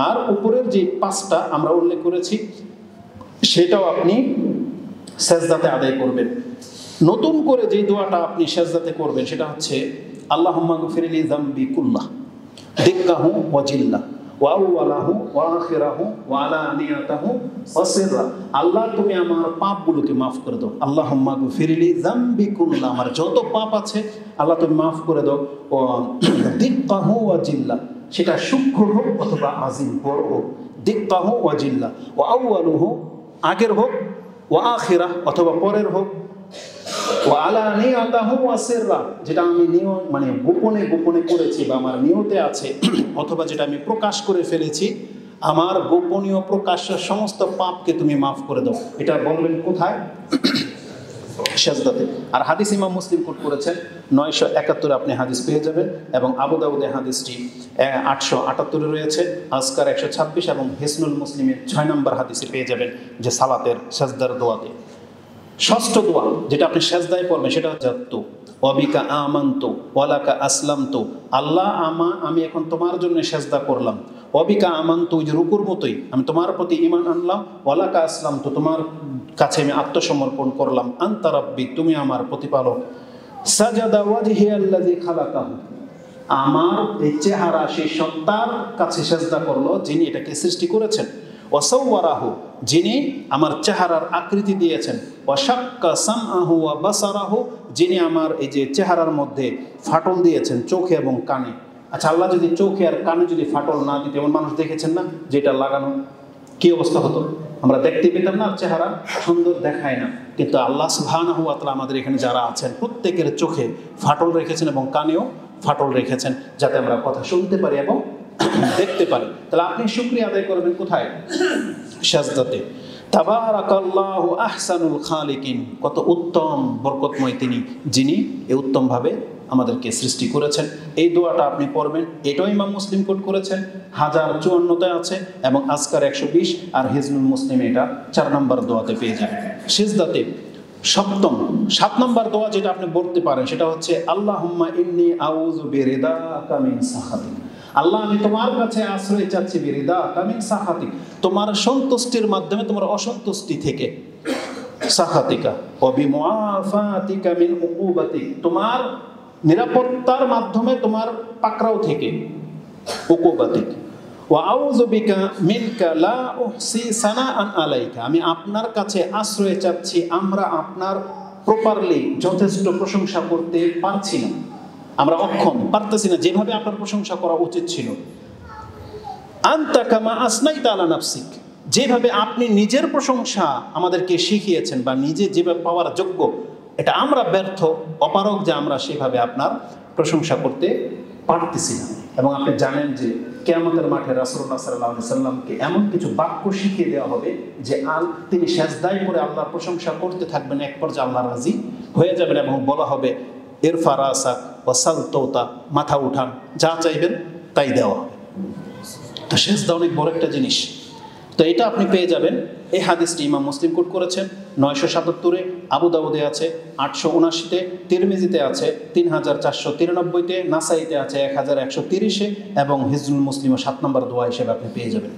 আর উপরের যে 5টা আমরা উল্লেখ করেছি, সেটাও আপনি সেজদাতে আদায় করবেন। নতুন করে যে দোয়াটা আপনি সেজদাতে করবেন সেটা হচ্ছে আল্লাহুম্মা গফিরলি যামবি কুল্লাহ দিক্কাহু ওয়া জিল্লা ওয়া আউওয়ালাহু ওয়া আখিরাহু ওয়া আলানিয়াতাহু ওয়া সিররা। আল্লাহ তুমি আমার পাপগুলোকে মাফ করে দাও। আল্লাহুম্মা গফিরলি যামবি কুল্লাহ, আমার যত পাপ আছে আল্লাহ তুমি মাফ করে দাও। ও দিক্কাহু ওয়া জিল্লা, সেটা সূক্ষ্ম হোক অথবা আজিম বড় হোক। দিক্কাহু ওয়া জিল্লা ওয়া আউওয়ালুহু, আগের হোক, ওয়া আখিরাহ অথবা পরের হোক, ওয়া আলানিয়াতাহু ওয়া সিররা, যেটা আমি মানে গোপনে গোপনে করেছি বা আমার নিয়তে আছে, অথবা যেটা আমি প্রকাশ করে ফেলেছি, আমার গোপনীয় প্রকাশ্য সমস্ত পাপকে তুমি মাফ করে দাও। এটা বলবেন কোথায়? সেজদাতে। আর হাদিস ইমাম মুসলিম কোট করেছেন 971, আপনি হাদিস পেয়ে যাবেন, এবং আবু দাউদে হাদিসটি 878 রয়েছে, আজকার 126, এবং হিসনুল মুসলিমের 6 নম্বর হাদিসে পেয়ে যাবেন, যে সালাতের সেজদার দোয়াতে। ষষ্ঠ দোয়া যেটা আপনি সেজদায় পড়বেন সেটা হচ্ছে ওয়াবিকা আমানতু ওয়ালাকা আসলামতু, আল্লাহ আমি এখন তোমার জন্য সেজদা করলাম। ওয়াবিকা আমানতু, যে রুকুর মতোই, আমি তোমার প্রতি ঈমান আনলাম। ওয়ালাকা আসলামতু, তোমার কাছে আমি আত্মসমর্পণ করলাম। আনতা রাব্বি, তুমি আমার প্রতিপালক। সাজাদা ওয়াজহিয়াল্লাযী খালাকাহু, আমার এই চেহারা সেই সত্তার কাছে সেজদা করলো যিনি এটাকে সৃষ্টি করেছেন। ওয়াসাওয়ারাহু, যিনি আমার চেহারার আকৃতি দিয়েছেন। ওয়াশাক্কা সামআহু ওয়া বাসারাহু, যিনি আমার এই যে চেহারার মধ্যে ফাটল দিয়েছেন চোখে এবং কানে। আচ্ছা, আল্লাহ যদি চোখে আর কানে যদি ফাটল না দিতে, এমন মানুষ দেখেছেন না যেটা লাগানো, কি অবস্থা হতো? আমরা দেখতে পেতাম না, চেহারা সুন্দর দেখায় না। কিন্তু আল্লাহ সুবহানাহু ওয়া তাআলা আমাদের এখানে যারা আছেন প্রত্যেকের চোখে ফাটল রেখেছেন এবং কানেও ফাটল রেখেছেন, যাতে আমরা কথা শুনতে পারি এবং দেখতে পারি। তাহলে আপনি শুকরিয়া আদায় করবেন কোথায়? সাজদাতে। তাবারাকাল্লাহু আহসানুল খালিকিন, কত উত্তম বরকতময় তিনি, যিনি এই উত্তমভাবে আমাদেরকে সৃষ্টি করেছেন। এই দোয়াটা আপনি পড়বেন। এটাও ইমাম মুসলিম কোট করেছেন, 1054তে আছে এবং আজকার 120 আর হিজনুল মুসলিমে এটা 4 নম্বর দোয়াতে পেয়ে যাবেন। সিজদাতে 7 নম্বর দোয়া যেটা আপনি বলতে পারেন সেটা হচ্ছে আল্লাহুম্মা ইন্নী আউযু বিরিদাকা মিন সাখাতিক। আল্লাহ, আমি তোমার কাছে আশ্রয় চাচ্ছি বিরিদাকা মিন সাখাতিক, তোমার সন্তুষ্টির মাধ্যমে তোমার অসন্তুষ্টি থেকে, সাখাতিকা ওয়া বিমুআফাতিকা মিন উকুবাতিক, তোমার নিরাপত্তার মাধ্যমে তোমার পাকড়াও থেকে, উকুবাতিক। ওয়া আউযু বিকা মিনকা লা উহসি সানাআন আলাইকা, আমি আপনার কাছে আশ্রয় চাচ্ছি, আমরা আপনার প্রপারলি যথেষ্ট প্রশংসা করতে পারছি না, আমরা অক্ষম, পারতেছি না যেভাবে আপনার প্রশংসা করা উচিত ছিল। আনতা কামা আসনাইতা আলা নাফসিক, যেভাবে আপনি নিজের প্রশংসা আমাদেরকে শিখিয়েছেন বা নিজে যেভাবে পাওয়ার যোগ্য, এটা আমরা ব্যর্থ, অপারগ যে আমরা সেভাবে আপনার প্রশংসা করতে পারতেছি না। এবং আপনি জানেন যে কিয়ামতের মাঠে রাসূলুল্লাহ সাল্লাল্লাহু আলাইহি সাল্লামকে এমন কিছু বাক্য শিখিয়ে দেওয়া হবে যে তিনি সেজদায় করে আল্লাহর প্রশংসা করতে থাকবেন, এক পর্যায়ে আল্লাহ রাজি হয়ে যাবেন এবং বলা হবে ইরফা রাসাক ওয়া সাল তৌতা, মাথা উঠান, যা চাইবেন তাই দেওয়া হবে। তো সেজদা অনেক বড় একটা জিনিস। তো এটা আপনি পেয়ে যাবেন। এই হাদিসটি ইমাম মুসলিম কোট করেছেন 977-এ, আবু দাউদে আছে 879-তে, তিরমিজিতে আছে 3493-তে, নাসাইতে আছে 1130-এ এবং হিজনুল মুসলিমও 7 নম্বর দোয়া হিসেবে আপনি পেয়ে যাবেন।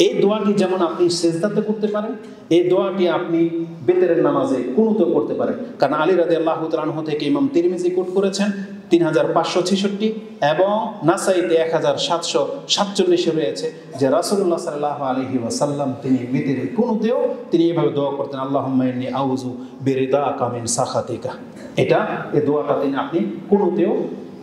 এই দোয়াটি যেমন আপনি সেজদাতে করতে পারেন, এই দোয়াটি আপনি বেতেরের নামাজে কুনুতে করতে পারেন। কারণ আলী রাদিয়াল্লাহু তাআলা আনহু থেকে ইমাম তিরমিজি কোট করেছেন 3566 এবং নাসাইতে 1747 রয়েছে যে রাসূলুল্লাহ সাল্লাল্লাহু আলাইহি ওয়াসাল্লাম তিনি বিতরে কুনুতেও তিনি এভাবে দোয়া করতেন, আল্লাহুম্মা ইন্নী আউযু বিরিদাকা মিন সাখাতিকা। এটা এই দোয়াটা তিনি আপনি কুনুতেও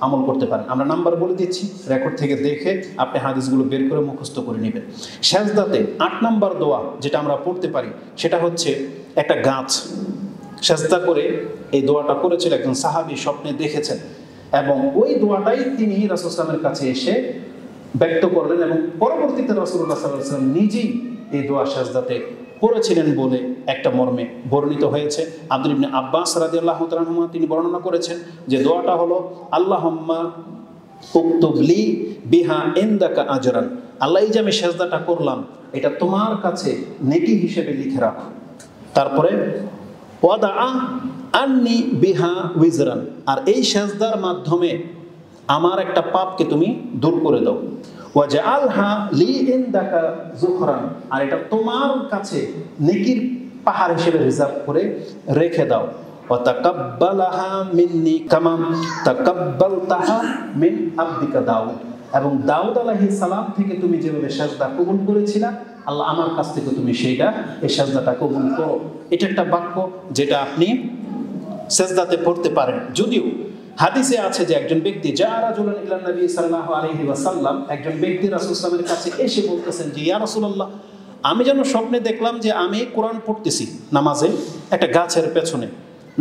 আমল করতে পারেন। আমরা নাম্বার বলে দিচ্ছি, রেকর্ড থেকে দেখে আপনি হাদিসগুলো বের করে মুখস্থ করে নেবেন। সেজদাতে 8 নম্বর দোয়া যেটা আমরা পড়তে পারি সেটা হচ্ছে একটা গাছ। সেজদা করে এই দোয়াটা করেছিল একজন সাহাবী, স্বপ্নে দেখেছেন এবং ওই দোয়াটাই তিনি রাসূল সাল্লাল্লাহু আলাইহি ওয়াসাল্লামের কাছে এসে ব্যক্ত করলেন এবং পরবর্তীতে রাসূলুল্লাহ সাল্লাল্লাহু আলাইহি ওয়াসাল্লাম নিজেই এই দোয়া সেজদাতে পড়েছিলেন বলে একটা মর্মে বর্ণিত হয়েছে। আব্দুল ইবনে আব্বাস রাদিয়াল্লাহু তাআলা আনহু তিনি বর্ণনা করেছেন যে দোয়াটা হলো আল্লাহুম্মা উকতুব লি বিহা ইনদাকা আজরান, আল্লাহ, এই যে আমি সেজদাটা করলাম এটা তোমার কাছে নেকি হিসেবে লিখে রাখো। তারপরে ওয়াদা আন্নি বিহা উইজরান, আর এই সেজদার মাধ্যমে আমার একটা পাপকে তুমি দূর করে দাও। ওয়াজআলহা লি ইনদাকা যুখরান, আর এটা তোমার কাছে নেকির পাহাড় হিসেবে রিজার্ভ করে রেখে দাও। ওয়া তাকাব্বালাহা মিন্নি কামা তাকাব্বালতাহা মিন আবদিকা দাউদ, এবং দাউদ আলাইহিস সালাম থেকে তুমি যেভাবে সেজদা কবুল করেছিলা, আল্লাহ আমার কাছ থেকে তুমি সেইটা এই সেজদাটা কবুল করো। এটা একটা বাক্য যেটা আপনি সেজদাতে পড়তে পারেন। যদিও হাদিসে আছে যে একজন ব্যক্তি জারাজুলান ইলান নবী সাল্লাল্লাহু আলাইহি ওয়াসাল্লাম, একজন ব্যক্তি রাসূল সাল্লাল্লাহু আলাইহি ওয়াসাল্লামের কাছে এসে বলতেছেন যে ইয়া রাসূলুল্লাহ, আমি যেন স্বপ্নে দেখলাম যে আমি কোরআন পড়তেছি নামাজে, একটা গাছের পেছনে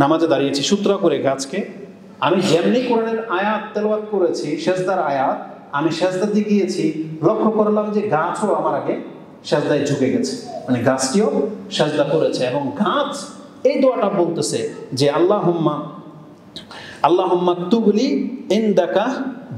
নামাজে দাঁড়িয়েছি, সূত্র করে গাছকে আমি যেমনি কোরআনের আয়াত তেলাওয়াত করেছি, সেজদার আয়াত, আমি সেজদাতে গিয়েছি, লক্ষ্য করলাম যে গাছও আমার আগে সেজদায় ঝুঁকে গেছে, মানে গাছটিও সেজদা করেছে এবং গাছ এই দোয়াটা বলতেছে যে আল্লাহুম্মা তুবলি ইনদাকা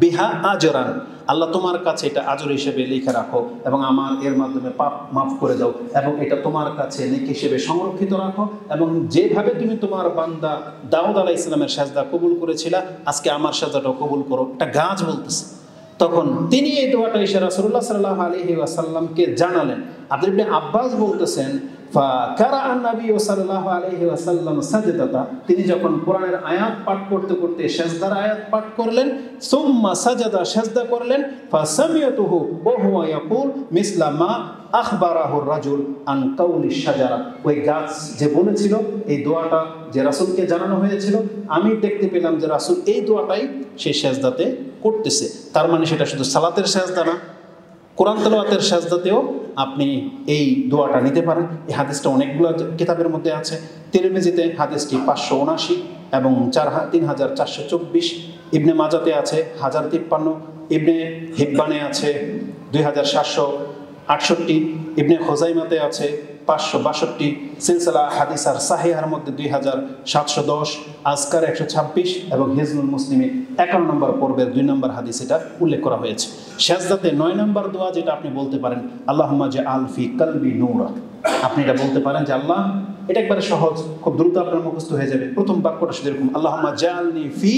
বিহা আজরান, আল্লাহ তোমার কাছে এটা আজর হিসেবে লিখে রাখো এবং আমার এর মাধ্যমে পাপ মাফ করে দাও এবং এটা তোমার কাছে নেকি হিসেবে সংরক্ষিত রাখো, এবং যেভাবে তুমি তোমার বান্দা দাউদ আলাইহিস সালামের সেজদা কবুল করেছিলা, আজকে আমার সেজদাটাও কবুল করো। এটা গাছ বলতেছে। তখন তিনি এই দোয়াটা এসে রাসূলুল্লাহ সাল্লাল্লাহু আলাইহি ওয়াসাল্লামকে জানালেন। আব্দুল ইবনে আব্বাস বলতেছেন ফাকারাআন নবী সাল্লাল্লাহু আলাইহি ওয়াসাল্লাম সাজদাতা, তিনি যখন কোরআনের আয়াত পাঠ করতে করতে সেজদার আয়াত পাঠ করলেন, সুম্মা সাজাদা, সেজদা করলেন, ফাসামিয়াতুহু ওয়া হুয়া ইয়াকুল মিসলা মা আখবারাহুর রাজুল আন কাউলি শাজারা, ওই গাছ যে বলেছিল এই দোয়াটা যে রাসূলকে জানানো হয়েছিল, আমি দেখতে পেলাম যে রাসূল এই দোয়াটাই সেই সেজদাতে করতেছে। তার মানে সেটা শুধু সালাতের সেজদা না, কোরআন তেলাওয়াতের সেজদাতেও আপনি এই দোয়াটা নিতে পারেন। এই হাদিসটা অনেকগুলো কিতাবের মধ্যে আছে। তিরমিজিতে হাদিসটি 579 এবং 3424, ইবনে মাজাতে আছে 1053, ইবনে হিব্বানে আছে 2768, ইবনে খোজাইমাতে আছে 562, সিলসিলা হাদিস আর সাহিহার মধ্যে 2710, আজকার 126 এবং হিজনুল মুসলিমে 51 নম্বর পর্বের 2 নম্বর হাদিস এটা উল্লেখ করা হয়েছে। সেজদাতে 9 নম্বর দোয়া যেটা আপনি বলতে পারেন, আল্লাহুম্মা জাআল ফি কলবি নূরা। আপনি এটা বলতে পারেন যে আল্লাহ, এটা একবারে সহজ, খুব দ্রুত আপনার মুখস্থ হয়ে যাবে। প্রথম বাক্যটা শুধু এরকম, আল্লাহুম্মা জাআলনি ফি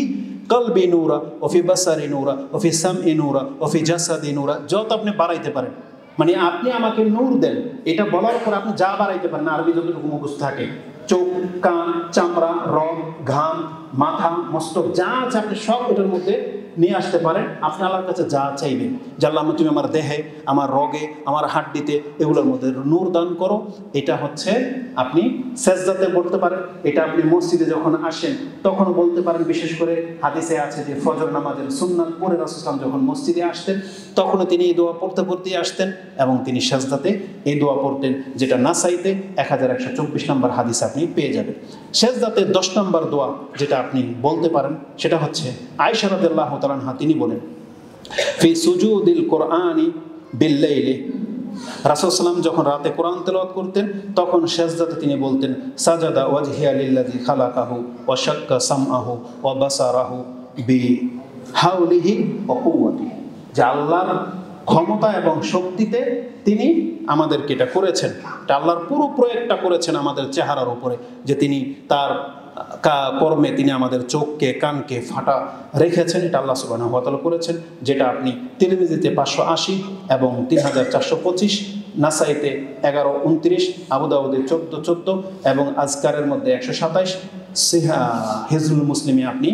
কলবি নূরা ওয়া ফি বাসারি নূরা ওয়া ফি সামই নূরা ওয়া ফি জাসাদি নূরা। যত আপনি বাড়াইতে পারেন, মানে আপনি আমাকে নূর দেন, এটা বলার পর আপনি যা বাড়াইতে পারেন, আরবি যতটুকু মুখস্থ থাকে, চোখ, কান, চামড়া, রগ, ঘাম, মাথা, মস্তক যা আছে আপনি সব এটার মধ্যে নিয়ে আসতে পারেন। আপনি আল্লাহর কাছে যা চাইবেন যে আল্লাহ তুমি আমার দেহে, আমার রগে, আমার হাড্ডিতে এগুলোর মধ্যে নূর দান করো। এটা হচ্ছে আপনি সেজদাতে বলতে পারেন। এটা আপনি মসজিদে যখন আসেন তখন বলতে পারেন। বিশেষ করে হাদিসে আছে যে ফজর নামাজের সুন্নাত পড়ে রাসূল সাল্লাল্লাহু আলাইহি ওয়াসাল্লাম যখন মসজিদে আসতেন তখনও তিনি এই দোয়া পড়তে পড়তেই আসতেন এবং তিনি সেজদাতে এই দোয়া পড়তেন, যেটা নাসাইতে 1124 নম্বর হাদিস আপনি পেয়ে যাবেন। সেজদাতে 10 নম্বর দোয়া যেটা আপনি বলতে পারেন সেটা হচ্ছে আয়েশা রাদিয়াল্লাহু তাআলা আনহা তিনি বলেন, ফি সুজুদিল কোরআনি বিল্লাইলি, রাসূল সাল্লাম যখন রাতে কোরআন তেলাওয়াত করতেন তখন সেজদাতে তিনি বলতেন, সাজাদা ওয়াজহিয়া লিল্লাযী খালাকাহু ওয়া শাক্কা সামআহু ওয়া বাসারাহু বিহাউলিহি ওয়া কুওয়াতিহি, যে আল্লাহর ক্ষমতা এবং শক্তিতে তিনি আমাদেরকে এটা করেছেন, এটা আল্লাহর পুরো প্রয়োগটা করেছেন আমাদের চেহারার উপরে, যে তিনি তার কর্মে তিনি আমাদের চোখকে, কানকে ফাটা রেখেছেন। এটা আল্লাহ সুবহানাহু ওয়া তাআলা করেছেন, যেটা আপনি তিরমিজিতে 580 এবং 3425, নাসাইতে 1129, আবু দাউদে 1414 এবং আজকারের মধ্যে 127, হিজনুল মুসলিমে আপনি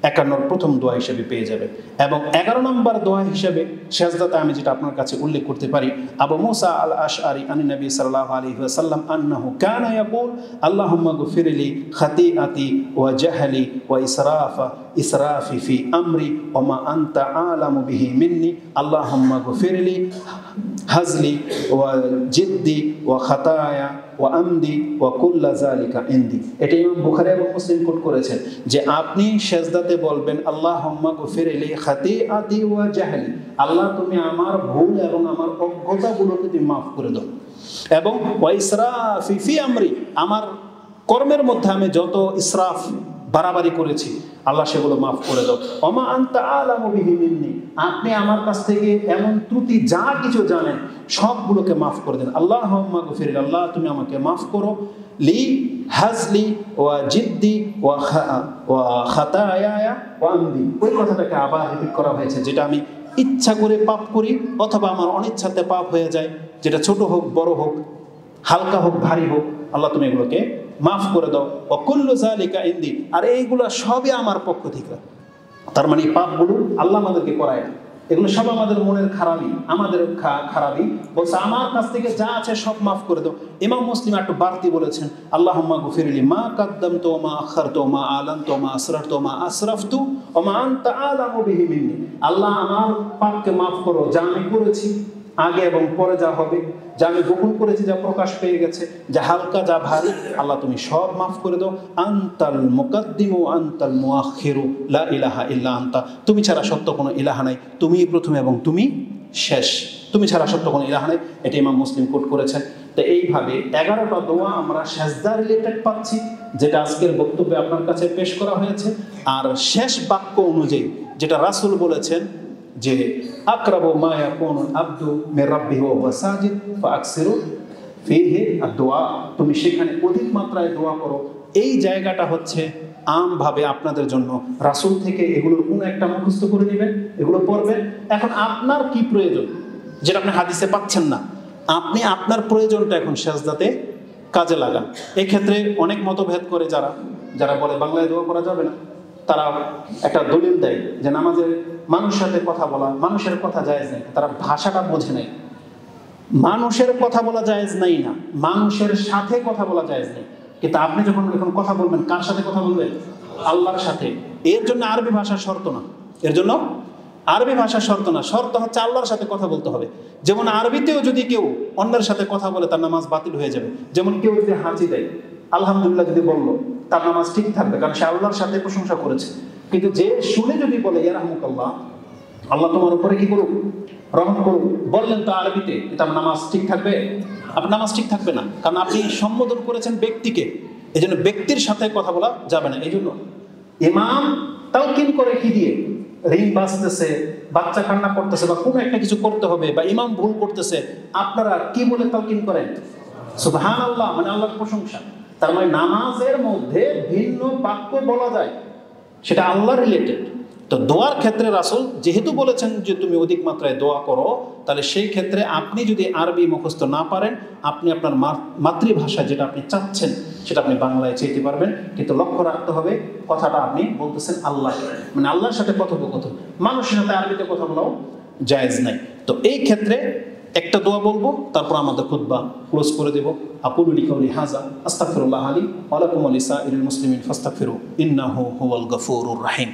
51 প্রথম দোয়া হিসেবে পেয়ে যাবেন। এবং 11 নম্বর দোয়া হিসেবে সেজদাতে আমি যেটা আপনার কাছে উল্লেখ করতে পারি, আবু মুসা আল আশআরি আন নবী সাল্লাল্লাহু আলাইহি ওয়াসাল্লাম আন্নাহু কানা ইয়াকুল আল্লাহুম্মা গফিরলি খাতিআতি ওয়া জাহলি ওয়া ইসরাফি ফি আমরি ওয়া মা আনতা আলামু বিহি মিন্নি আল্লাহুম্মা গফিরলি হাজলি ওয়া জিদ্দি ওয়া খাতায়া ওয়া আমদি ওয়া কুল্লা যালিকা ইনদি। এটা ইমাম বুখারী এবং মুসলিম কোট করেছেন যে আপনি সেজদাতে বলবেন আল্লাহুম্মা গফিরলি খাতিআতি ওয়া জাহলি, আল্লাহ তুমি আমার ভুল এবং আমার অজ্ঞতাগুলোকে তুমি মাফ করে দাও, এবং ওয়া ইসরাফি ফি আমরি, আমার কর্মের মধ্যে আমি যত ইসরাফ বাড়াবাড়ি করেছি আল্লাহ সেগুলো মাফ করে দাও। ওমা আনতা আলামু বিহি মিন্নি, আপনি আমার কাছ থেকে এমন ত্রুটি যা কিছু জানেন সবগুলোকে মাফ করে দেন। আল্লাহুম্মা গফির, আল্লাহ তুমি আমাকে মাফ করো, লি হাজলি ওয়া জিদ্দি ওয়া খাতায়া ওয়া আমদি। ওই কথাটাকে আবার রিপিট করা হয়েছে, যেটা আমি ইচ্ছা করে পাপ করি অথবা আমার অনিচ্ছাতে পাপ হয়ে যায়, যেটা ছোট হোক বড় হোক, হালকা হোক ভারী হোক, আল্লাহ তুমি এগুলোকে মাফ করে দাও। ওয়া কুল্লু যালিকা ইনদি, আর এইগুলো সবই আমার পক্ষ থেকে। তার মানে পাপগুলো আল্লাহ আমাদেরকে করায় না, এগুলো সব আমাদের মনের খারাপই, আমাদের খারাপই। বলছে আমার কাছ থেকে যা আছে সব মাফ করে দাও। ইমাম মুসলিম একটু বাড়তি বলেছেন, আল্লাহুম্মা গফিরলি মা কাদ্দামতু ওয়া মা আখারতু ওয়া মা আলানতু ওয়া মা আসরারতু ওয়া মা আসরাফতু ওয়া মা আনতা আলামু বিহি মিন্নি, আল্লাহ আমার পাপকে মাফ করো, যা আমি করেছি আগে এবং পরে যা হবে, যা আমি গোপন করেছি, যা প্রকাশ পেয়ে গেছে, যা হালকা যা ভারী, আল্লাহ তুমি সব মাফ করে দাও। আনতাল মুকাদ্দিমু আনতাল মুআখিরু লা ইলাহা ইল্লা আনতা, তুমি ছাড়া সত্য কোনো ইলাহা নাই, তুমিই প্রথম এবং তুমি শেষ, তুমি ছাড়া সত্য কোনো ইলাহা নাই। এটা ইমাম মুসলিম কোট করেছেন। তো এইভাবে 11টা দোয়া আমরা সেজদা রিলেটেড পাচ্ছি, যেটা আজকের বক্তব্যে আপনার কাছে পেশ করা হয়েছে। আর শেষ বাক্য অনুযায়ী যেটা রাসূল বলেছেন যে আকরাবু মা ইয়াকুনুল আবদু মির রাব্বিহি ওয়া হুয়া সাজিদ ফাআকসিরু ফীহি আদ-দুআ, তুমি সেখানে অধিক মাত্রায় দোয়া করো। এই জায়গাটা হচ্ছে আমভাবে আপনাদের জন্য রাসূল থেকে এগুলোর কোনো একটা মুখস্থ করে নেবেন, এগুলো পড়বেন। এখন আপনার কি প্রয়োজন যেটা আপনি হাদিসে পাচ্ছেন না, আপনি আপনার প্রয়োজনটা এখন সেজদাতে কাজে লাগান। এক্ষেত্রে অনেক মতভেদ করে যারা যারা বলে বাংলায় দোয়া করা যাবে না, তারা একটা দলিল দেয় যে নামাজের মানুষের সাথে কথা বলা, মানুষের কথা জায়েজ নেই। তারা ভাষাটা বোঝে নাই। মানুষের কথা বলা জায়েজ নাই না, মানুষের সাথে কথা বলা জায়েজ নেই। কিন্তু আপনি যখন এখন কথা বলবেন, কার সাথে কথা বলবেন? আল্লাহর সাথে। এর জন্য আরবি ভাষার শর্ত না, এর জন্য আরবি ভাষার শর্ত না, শর্ত হচ্ছে আল্লাহর সাথে কথা বলতে হবে। যেমন আরবিতেও যদি কেউ অন্যের সাথে কথা বলে তার নামাজ বাতিল হয়ে যাবে। যেমন কেউ যদি হাঁচি দেয়, আলহামদুলিল্লাহ যদি বললো, তার নামাজ ঠিক থাকবে, কারণ সে আল্লাহর সাথে প্রশংসা করেছে। কিন্তু যে শুনে যদি বলে ইয়ারহামুকাল্লাহ, আল্লাহ তোমার উপরে কি করুক, রহম করুক, বললেন তো আরবিতে, তার নামাজ ঠিক থাকবে? আপনার নামাজ ঠিক থাকবে না, কারণ আপনি সম্বোধন করেছেন ব্যক্তিকে। এই জন্য ব্যক্তির সাথে কথা বলা যাবে না। এই জন্য ইমাম তালকিন করে কি দিয়ে, রিং বাজতেছে, বাচ্চা কান্না করতেছে, বা কোনো একটা কিছু করতে হবে, বা ইমাম ভুল করতেছে, আপনারা কি বলে তালকিন করেন? সুবহানাল্লাহ, মানে আল্লাহর প্রশংসা। তার মানে নামাজের মধ্যে ভিন্ন বাক্য বলা যায়, সেটা আল্লাহ রিলেটেড। তো দোয়ার ক্ষেত্রে রাসূল যেহেতু বলেছেন যে তুমি অধিক মাত্রায় দোয়া করো, তাহলে সেই ক্ষেত্রে আপনি যদি আরবি মুখস্থ না পারেন, আপনি আপনার মাতৃভাষা যেটা আপনি চাচ্ছেন সেটা আপনি বাংলায় চাইতে পারবেন। কিন্তু লক্ষ্য রাখতে হবে, কথাটা আপনি বলতেছেন আল্লাহ, মানে আল্লাহর সাথে কথোপকথন, মানুষের সাথে আরবিতে কথা বলাও জায়েজ নাই। তো এই ক্ষেত্রে একটা দোয়া বলবো, তারপর আমাদের খুতবা ক্লোজ করে দেব। আকুলু লিকাউলি হাযা আস্তাগফিরুল্লাহ লি ওয়া লাকুম ওয়া লিসাইরিল মুসলিমিন ফাস্তাগফিরু ইন্নাহু হুয়াল গফুরুর রহিম।